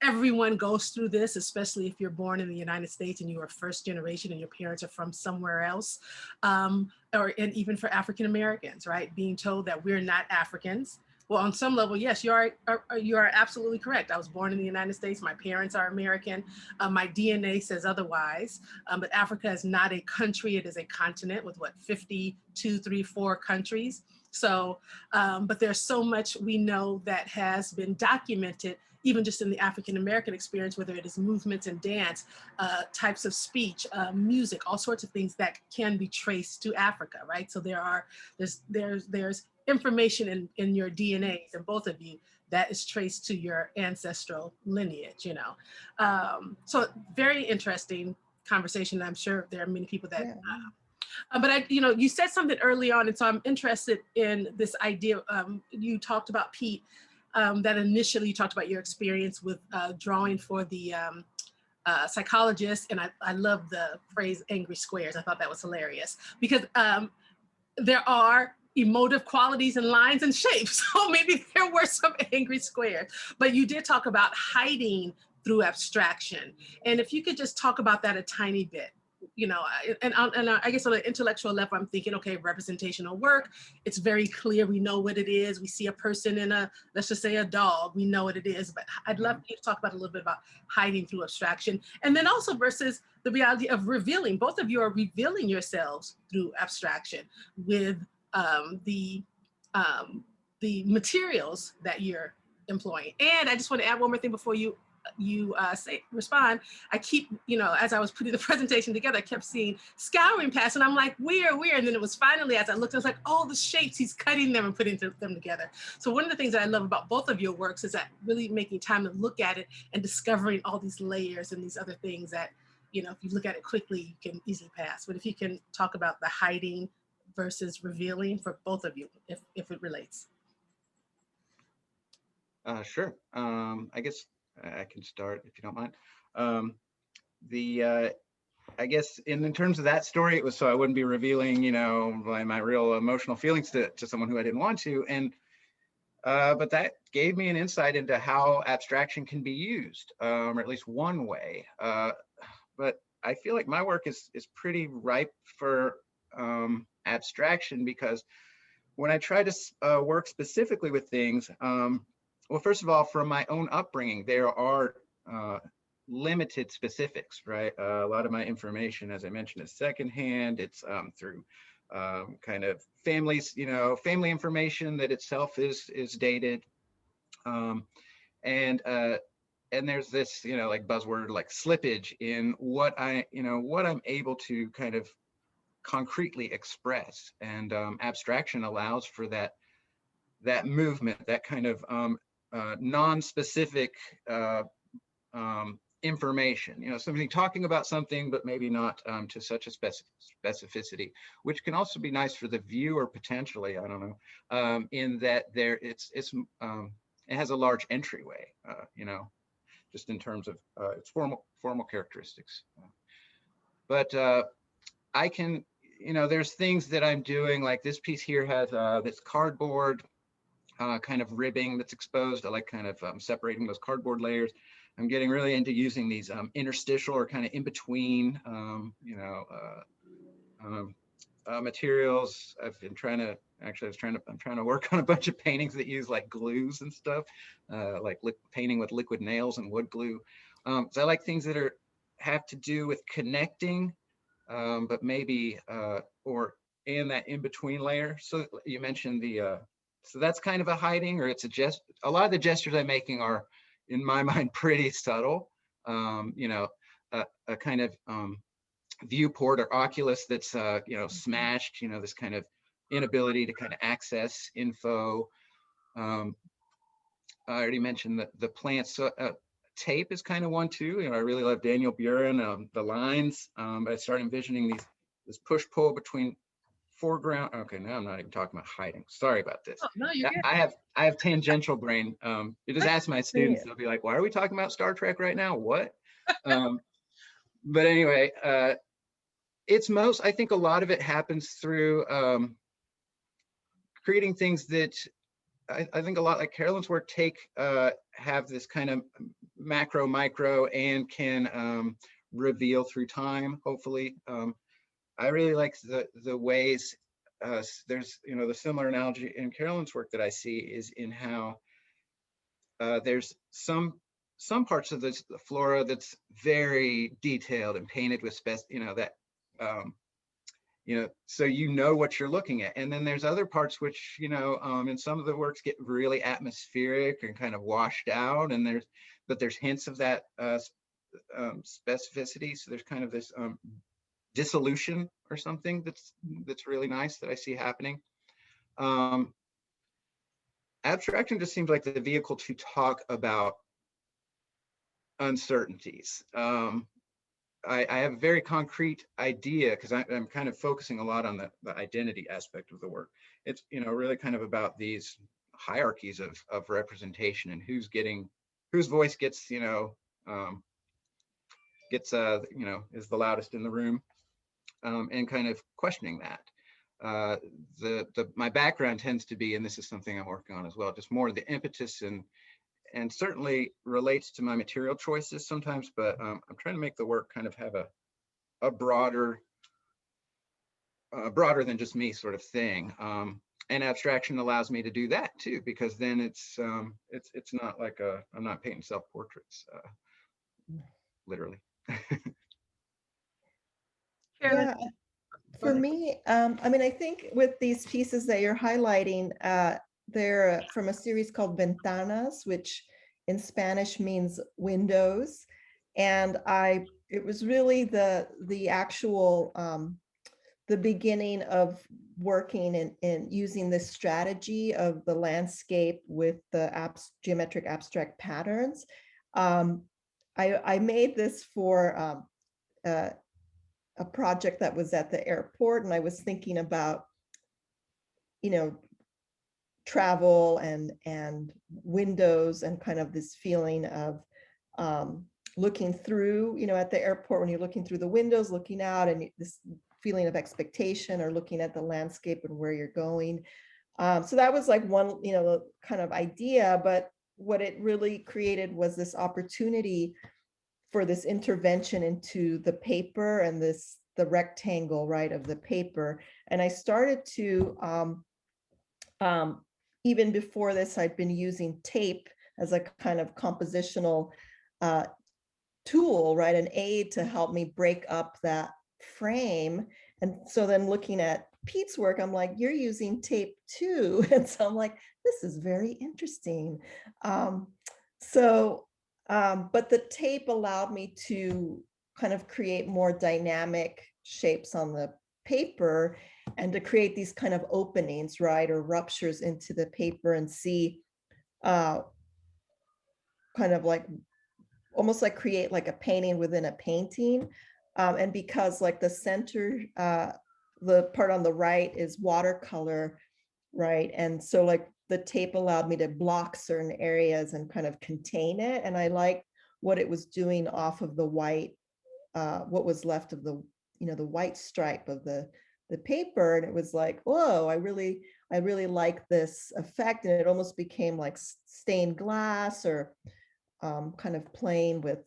Everyone goes through this, especially if you're born in the United States and you are first generation and your parents are from somewhere else, and even for African Americans, right? Being told that we're not Africans. Well, on some level, yes, you are absolutely correct. I was born in the United States. My parents are American. My DNA says otherwise. But Africa is not a country. It is a continent with what, 52, 3, 4 countries. So, but there's so much we know that has been documented, even just in the African American experience, whether it is movements and dance, types of speech, music, all sorts of things that can be traced to Africa, right? So there's information in your DNAs, and both of you, that is traced to your ancestral lineage, So very interesting conversation. I'm sure there are many people that, but you said something early on, and so I'm interested in this idea. You talked about Pete, that initially you talked about your experience with drawing for the psychologist, and I love the phrase angry squares. I thought that was hilarious because there are emotive qualities and lines and shapes. So maybe there were some angry squares, but you did talk about hiding through abstraction. And if you could just talk about that a tiny bit, and I guess on an intellectual level, I'm thinking, okay, representational work, it's very clear. We know what it is. We see a person in let's just say a dog, we know what it is, but I'd love you to talk about a little bit about hiding through abstraction. And then also versus the reality of revealing. Both of you are revealing yourselves through abstraction with the materials that you're employing. And I just want to add one more thing before you respond. I keep, as I was putting the presentation together, I kept seeing scouring pass, and I'm like, where? And then it was finally, as I looked, I was like, oh, the shapes, he's cutting them and putting them together. So one of the things that I love about both of your works is that really making time to look at it and discovering all these layers and these other things that, if you look at it quickly, you can easily pass. But if you can talk about the hiding versus revealing for both of you, if it relates. Sure. I guess I can start if you don't mind. I guess in terms of that story, it was so I wouldn't be revealing, my real emotional feelings to someone who I didn't want to. And but that gave me an insight into how abstraction can be used, or at least one way. But I feel like my work is pretty ripe for abstraction, because when I try to work specifically with things, well, first of all, from my own upbringing, there are limited specifics, right? A lot of my information, as I mentioned, is secondhand. It's through kind of families, family information that itself is dated, and there's this, like buzzword, like slippage in what I'm able to kind of concretely express, and abstraction allows for that movement, that kind of non-specific information, somebody talking about something, but maybe not to such a specificity, which can also be nice for the viewer potentially, I don't know, in that it has a large entryway, just in terms of its formal characteristics. But I can, you know, there's things that I'm doing, like this piece here has this cardboard kind of ribbing that's exposed. I like kind of separating those cardboard layers. I'm getting really into using these interstitial or kind of in between, you know, materials. I've been trying to, actually, I'm trying to work on a bunch of paintings that use like glues and stuff, like painting with liquid nails and wood glue. So I like things that have to do with connecting, but maybe, and that in-between layer. So you mentioned so that's kind of a hiding, or it's a lot of the gestures I'm making are, in my mind, pretty subtle. You know, a kind of viewport or oculus that's you know, smashed, you know, this kind of inability to kind of access info. I already mentioned the plants. So tape is kind of one too. You know, I really love Daniel Buren, the lines, but I started envisioning this push-pull between foreground. Okay, now I'm not even talking about hiding. Sorry about this. Oh, no, you're good. I have tangential brain. You just ask my students, they'll be like, why are we talking about Star Trek right now? What? But anyway, I think a lot of it happens through creating things that I think a lot like Carolyn's work have this kind of macro, micro, and can reveal through time, hopefully. I really like the ways there's, you know, the similar analogy in Carolyn's work that I see is in how there's some parts of the flora that's very detailed and painted with you know, that you know, so you know what you're looking at. And then there's other parts which, you know, in some of the works get really atmospheric and kind of washed out, and there's hints of that specificity. So there's kind of this dissolution or something that's really nice that I see happening. Abstraction just seems like the vehicle to talk about uncertainties. I have a very concrete idea because I'm kind of focusing a lot on the identity aspect of the work. It's, you know, really kind of about these hierarchies of representation and whose voice gets, you know, you know, is the loudest in the room, and kind of questioning that. My background tends to be, and this is something I'm working on as well, just more the impetus and certainly relates to my material choices sometimes, but I'm trying to make the work kind of have a broader than just me sort of thing. And abstraction allows me to do that too, because then it's not like I'm not painting self-portraits, literally. Carolyn, Yeah, for me, I mean, I think with these pieces that you're highlighting, they're from a series called Ventanas, which in Spanish means windows. And it was really the actual, the beginning of working in using this strategy of the landscape with the geometric abstract patterns. I made this for a project that was at the airport, and I was thinking about, you know, travel and windows and kind of this feeling of looking through, you know, at the airport when you're looking through the windows, looking out, and this feeling of expectation, or looking at the landscape and where you're going. So that was like one, you know, kind of idea, but what it really created was this opportunity for this intervention into the paper and the rectangle, right, of the paper. And I started to, even before this, I'd been using tape as a kind of compositional tool, right, an aid to help me break up that frame. And so then looking at Pete's work, I'm like, you're using tape too. And so I'm like, this is very interesting. But the tape allowed me to kind of create more dynamic shapes on the paper and to create these kind of openings, right, or ruptures into the paper and see kind of like almost like create like a painting within a painting. And because like the center, the part on the right is watercolor, right? And so like the tape allowed me to block certain areas and kind of contain it. And I liked what it was doing off of the white, what was left of the, you know, the white stripe of the the paper, and it was like, whoa, I really like this effect, and it almost became like stained glass, or kind of playing with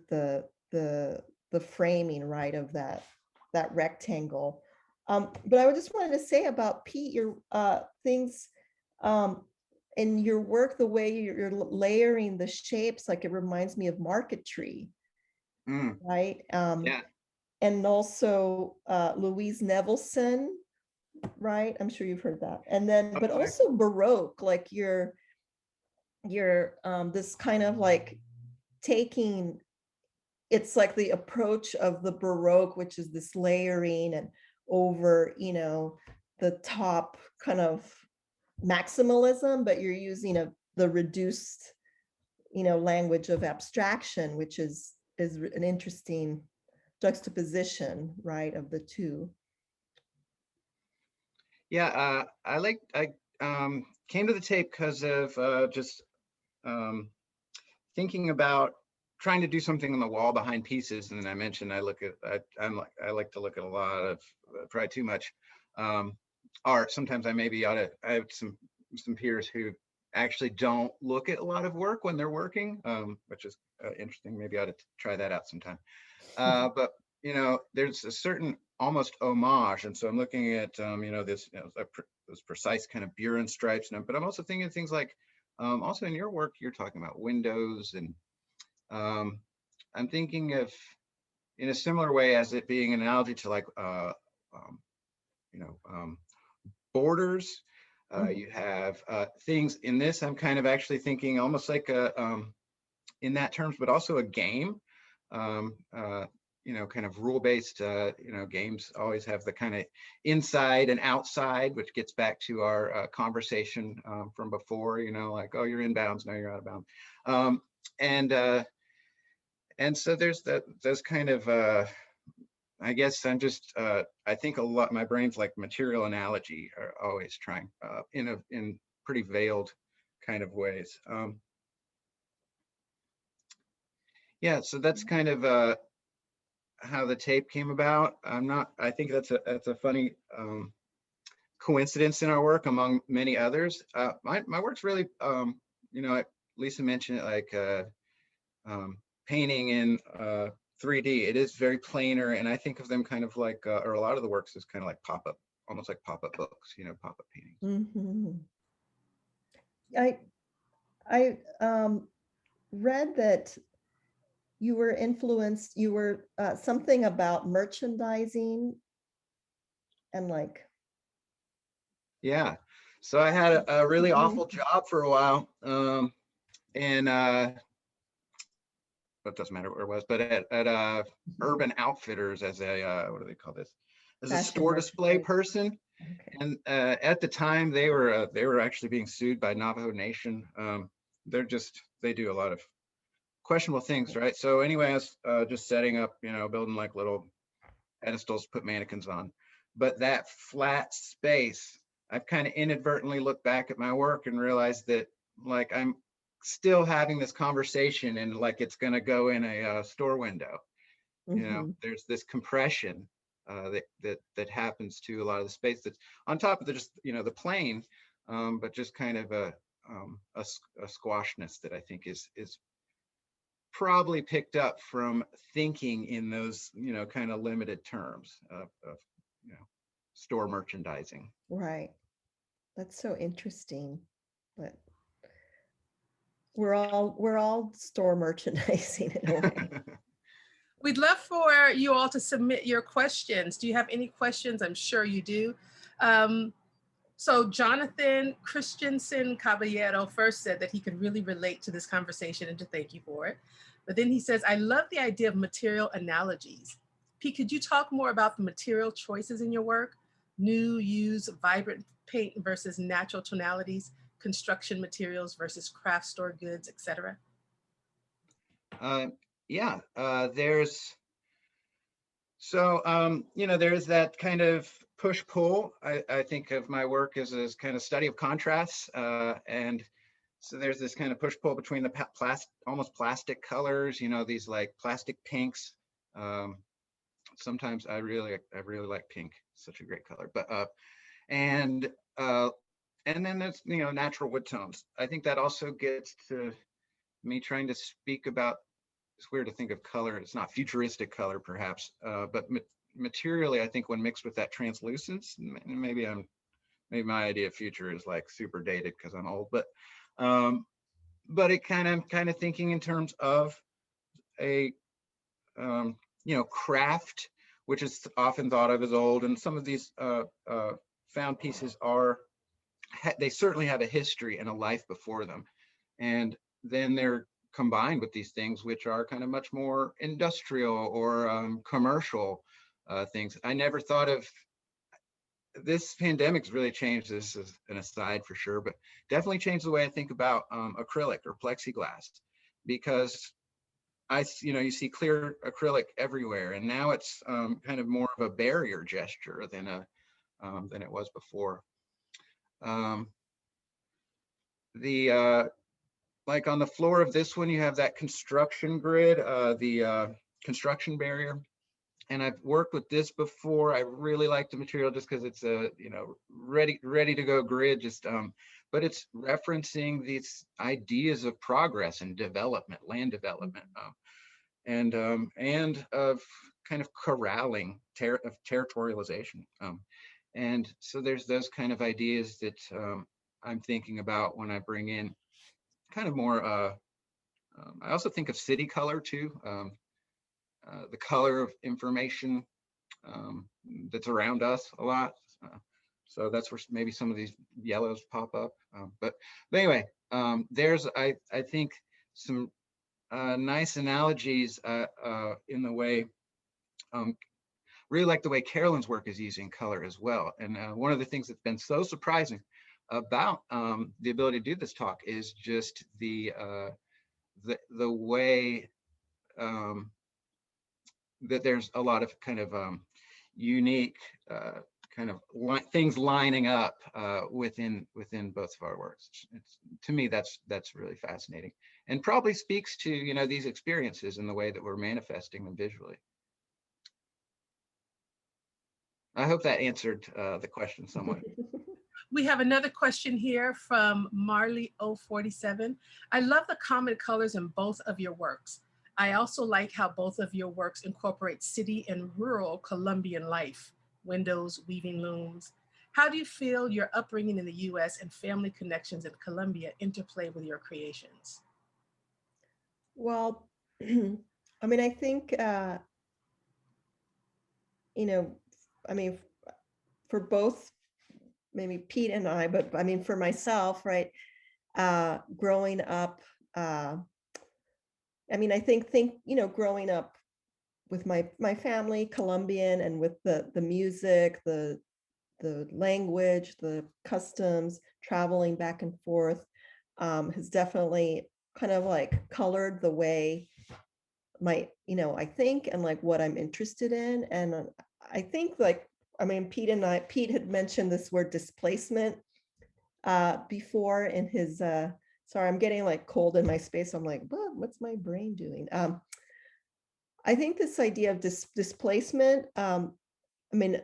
the framing, right, of that rectangle. But I just wanted to say about Pete, your things in your work, the way you're layering the shapes, like it reminds me of marquetry, right? Yeah. And also Louise Nevelson, right? I'm sure you've heard that. And then, but also Baroque, like you're this kind of like taking, it's like the approach of the Baroque, which is this layering and over, you know, the top kind of maximalism, but you're using the reduced, you know, language of abstraction, which is an interesting juxtaposition, right, of the two. Yeah, I came to the tape because of just thinking about trying to do something on the wall behind pieces. And then I mentioned I like to look at a lot of probably too much art. Sometimes I have some peers who actually don't look at a lot of work when they're working, which is interesting. Maybe I ought to try that out sometime. But you know, there's a certain almost homage, and so I'm looking at you know, this, you know, those precise kind of Buren stripes, but I'm also thinking of things like also in your work you're talking about windows, and I'm thinking of, in a similar way as it being an analogy to like you know, borders. You have things in this. I'm kind of actually thinking almost like a in that terms, but also a game. You know, kind of rule-based, you know, games always have the kind of inside and outside, which gets back to our conversation from before, you know, like, oh, you're inbounds, now you're out of bounds. And so there's those kind of, I guess I'm just, I think a lot, my brain's like material analogy, are always trying in pretty veiled kind of ways. Yeah, so that's kind of how the tape came about. I think that's a funny coincidence in our work among many others. My work's really, you know, Lisa mentioned it, like painting in 3D. It is very planar, and I think of them kind of like, or a lot of the works is kind of like pop-up, almost like pop-up books, you know, pop-up paintings. I read that you were influenced, you were something about merchandising and like. Yeah, so I had a really awful job for a while, and it doesn't matter where it was, but at Urban Outfitters as a what do they call this? As a store display person. Okay. And at the time they were actually being sued by Navajo Nation. They do a lot of questionable things, right? So anyway, I was just setting up, you know, building like little pedestals, put mannequins on. But that flat space, I've kind of inadvertently looked back at my work and realized that like I'm still having this conversation and like it's going to go in a store window. You know, there's this compression that happens to a lot of the space that's on top of the just, you know, the plane, but just kind of a squashness that I think is probably picked up from thinking in those, you know, kind of limited terms of you know, store merchandising. Right. That's so interesting. But we're all store merchandising in a way. We'd love for you all to submit your questions. Do you have any questions? I'm sure you do. So Jonathan Christensen Caballero first said that he could really relate to this conversation, and to thank you for it. But then he says, I love the idea of material analogies. Pete, could you talk more about the material choices in your work? New, used, vibrant paint versus natural tonalities, construction materials versus craft store goods, etc. Yeah, there's, so, you know, there's that kind of push-pull. I think of my work as a kind of study of contrasts. And so there's this kind of push-pull between the almost plastic colors, you know, these like plastic pinks. sometimes I really like pink, such a great color. But and then there's, you know, natural wood tones. I think that also gets to me trying to speak about, it's weird to think of color, it's not futuristic color perhaps, but materially, I think when mixed with that translucence, maybe my idea of future is like super dated because I'm old, but it I'm kind of thinking in terms of a you know, craft, which is often thought of as old, and some of these found pieces are, they certainly have a history and a life before them, and then they're combined with these things which are kind of much more industrial or commercial things. I never thought of, this pandemic's really changed, this as an aside for sure, but definitely changed the way I think about acrylic or plexiglass, because you know, you see clear acrylic everywhere, and now it's kind of more of a barrier gesture than it was before. Like on the floor of this one, you have that construction grid, the construction barrier. And I've worked with this before. I really like the material just because it's a, you know, ready to go grid, just but it's referencing these ideas of progress and development, land development, and of kind of corralling, of territorialization. And so there's those kind of ideas that I'm thinking about when I bring in kind of more, I also think of city color too, the color of information that's around us a lot. So that's where maybe some of these yellows pop up. But anyway, there's, I think, some nice analogies in the way, really like the way Carolyn's work is using color as well. And one of the things that's been so surprising about the ability to do this talk is just the way that there's a lot of kind of unique kind of things lining up within both of our works. To me, that's really fascinating, and probably speaks to, you know, these experiences and the way that we're manifesting them visually. I hope that answered the question somewhat. We have another question here from Marley 047. I love the common colors in both of your works. I also like how both of your works incorporate city and rural Colombian life, windows, weaving looms. How do you feel your upbringing in the US and family connections in Colombia interplay with your creations? Well, I mean, I think, you know, I mean, for both, maybe Pete and I, but I mean, for myself, right, growing up, I mean, I think, you know, growing up with my family, Colombian, and with the music, the language, the customs, traveling back and forth, has definitely kind of like colored the way you know, I think, and like what I'm interested in. And I think, like, I mean, Pete had mentioned this word displacement before in his, sorry, I'm getting like cold in my space. I'm like, what's my brain doing? I think this idea of displacement, I mean,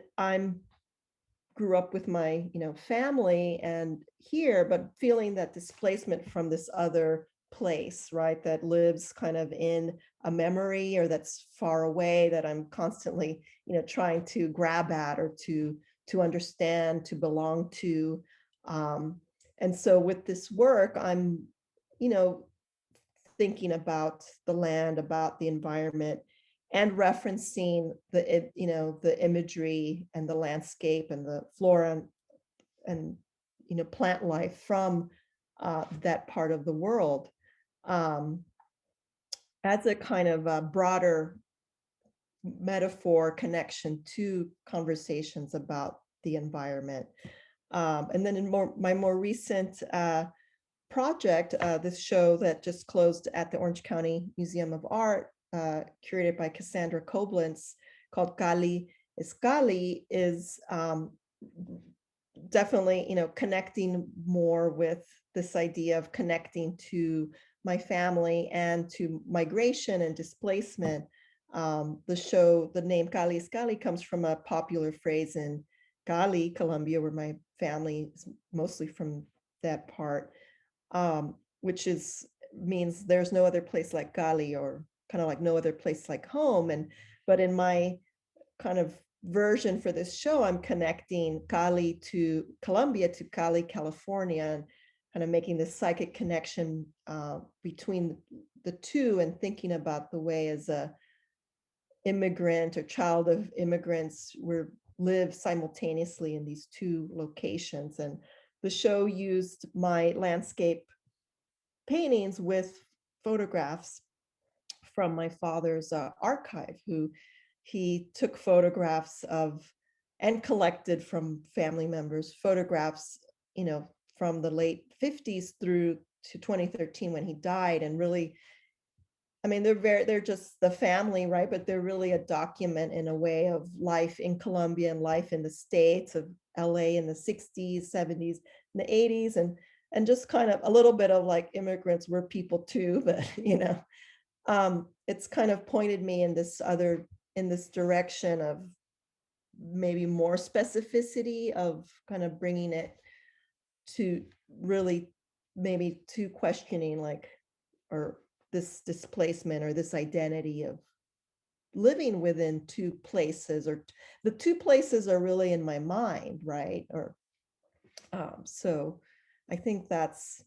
grew up with my, you know, family and here, but feeling that displacement from this other place, right, that lives kind of in a memory, or that's far away, that I'm constantly, you know, trying to grab at, or to understand, to belong to. And so with this work, I'm, you know, thinking about the land, about the environment, and referencing the, you know, the imagery and the landscape and the flora and you know, plant life from that part of the world, as a kind of a broader metaphor connection to conversations about the environment. And then in my more recent project, this show that just closed at the Orange County Museum of Art, curated by Cassandra Koblenz, called Cali Escali, is definitely, you know, connecting more with this idea of connecting to my family and to migration and displacement, The name Cali Escali comes from a popular phrase in Cali, Colombia, where my family is mostly from that part, which means there's no other place like Cali, or kind of like no other place like home. But in my kind of version for this show, I'm connecting Cali to Colombia, to Cali, California, and kind of making this psychic connection between the two, and thinking about the way as a immigrant or child of immigrants live simultaneously in these two locations. And the show used my landscape paintings with photographs from my father's archive, who he took photographs of and collected from family members photographs, from the late 50s through to 2013 when he died. And really, I mean, they're just the family, right? But they're really a document in a way of life in Colombia and life in the States, of LA in the 60s, 70s, and the 80s, and just kind of a little bit of like immigrants were people too, but it's kind of pointed me in this direction of maybe more specificity, of kind of bringing it to really maybe to questioning, like, or this displacement or this identity of living within two places, or the two places are really in my mind, right? Or so I think that's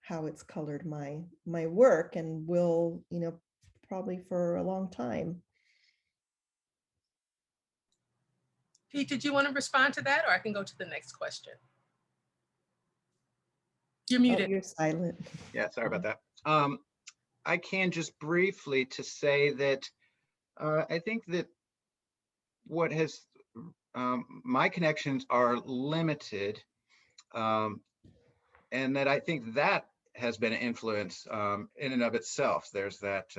how it's colored my work, and will probably for a long time. Pete, did you want to respond to that, or I can go to the next question? You're muted. Oh, you're silent. Yeah, sorry about that. I can just briefly to say that I think that what has my connections are limited, and that I think that has been an influence in and of itself. There's that,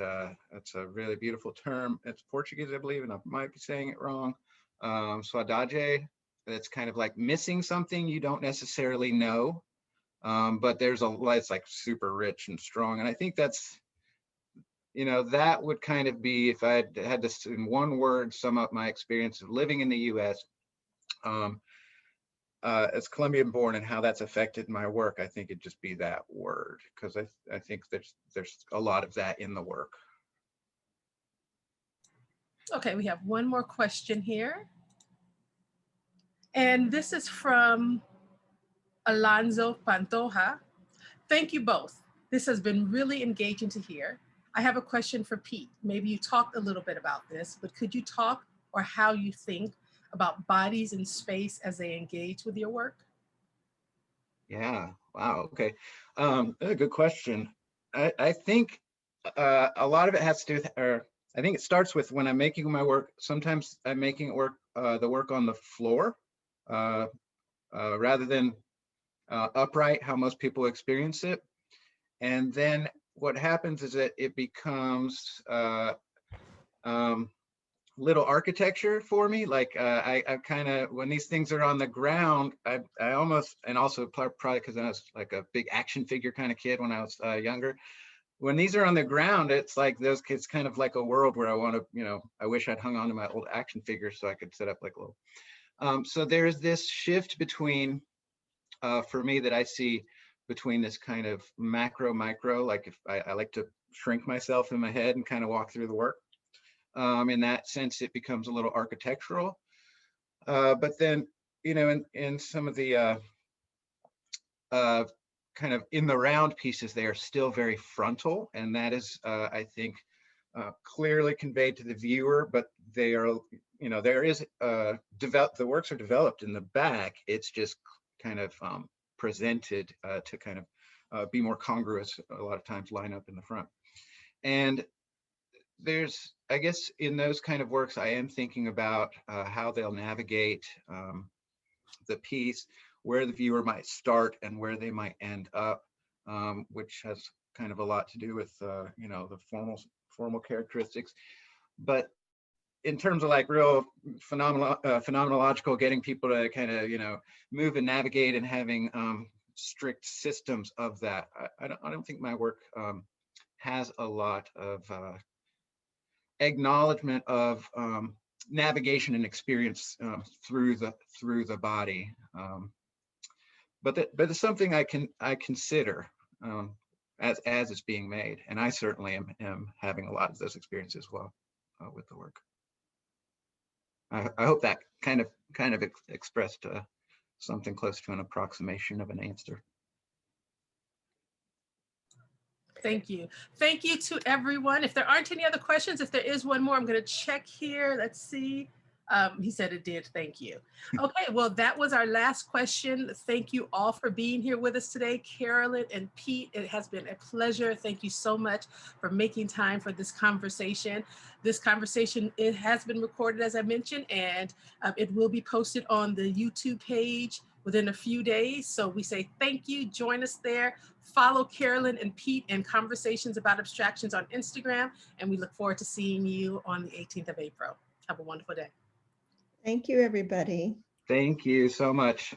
that's a really beautiful term. It's Portuguese, I believe, and I might be saying it wrong. Saudade, that's kind of like missing something you don't necessarily know, but it's like super rich and strong. And I think that's, that would kind of be, if I had to, in one word, sum up my experience of living in the US as Colombian born and how that's affected my work, I think it'd just be that word, because I think there's a lot of that in the work. Okay, we have one more question here. And this is from Alonso Pantoja. Thank you both. This has been really engaging to hear. I have a question for Pete. Maybe you talked a little bit about this, but could you talk or how you think about bodies in space as they engage with your work? Yeah, wow, okay. A good question. I think a lot of it has to do with, or I think it starts with when I'm making my work, sometimes I'm making the work on the floor rather than upright, how most people experience it. And then what happens is that it becomes little architecture for me. Like I kind of, when these things are on the ground, I almost, and also probably because I was like a big action figure kind of kid when I was younger. When these are on the ground, it's like those kids, kind of like a world where I want to, I wish I'd hung on to my old action figures so I could set up like a little. So there's this shift between, for me, that I see between this kind of macro, micro, like if I like to shrink myself in my head and kind of walk through the work. In that sense, it becomes a little architectural. But then, in some of the kind of in the round pieces, they are still very frontal. And that is, I think, clearly conveyed to the viewer, but they are, there is, the works are developed in the back. It's just kind of presented to kind of be more congruous, a lot of times line up in the front. And there's, I guess, in those kind of works, I am thinking about how they'll navigate the piece, where the viewer might start and where they might end up, which has kind of a lot to do with, the formal characteristics. But in terms of like real phenomenological, getting people to kind of, move and navigate and having strict systems of that, I don't think my work has a lot of acknowledgement of navigation and experience through the body. But it's something I consider as it's being made, and I certainly am having a lot of those experiences as well with the work. I hope that kind of expressed something close to an approximation of an answer. Thank you. Thank you to everyone. If there aren't any other questions, if there is one more, I'm going to check here. Let's see. He said it did. Thank you. Okay, well, that was our last question. Thank you all for being here with us today. Carolyn and Pete, it has been a pleasure. Thank you so much for making time for this conversation. This conversation, it has been recorded, as I mentioned, and it will be posted on the YouTube page within a few days. So we say thank you. Join us there. Follow Carolyn and Pete and Conversations About Abstractions on Instagram. And we look forward to seeing you on the 18th of April. Have a wonderful day. Thank you, everybody. Thank you so much.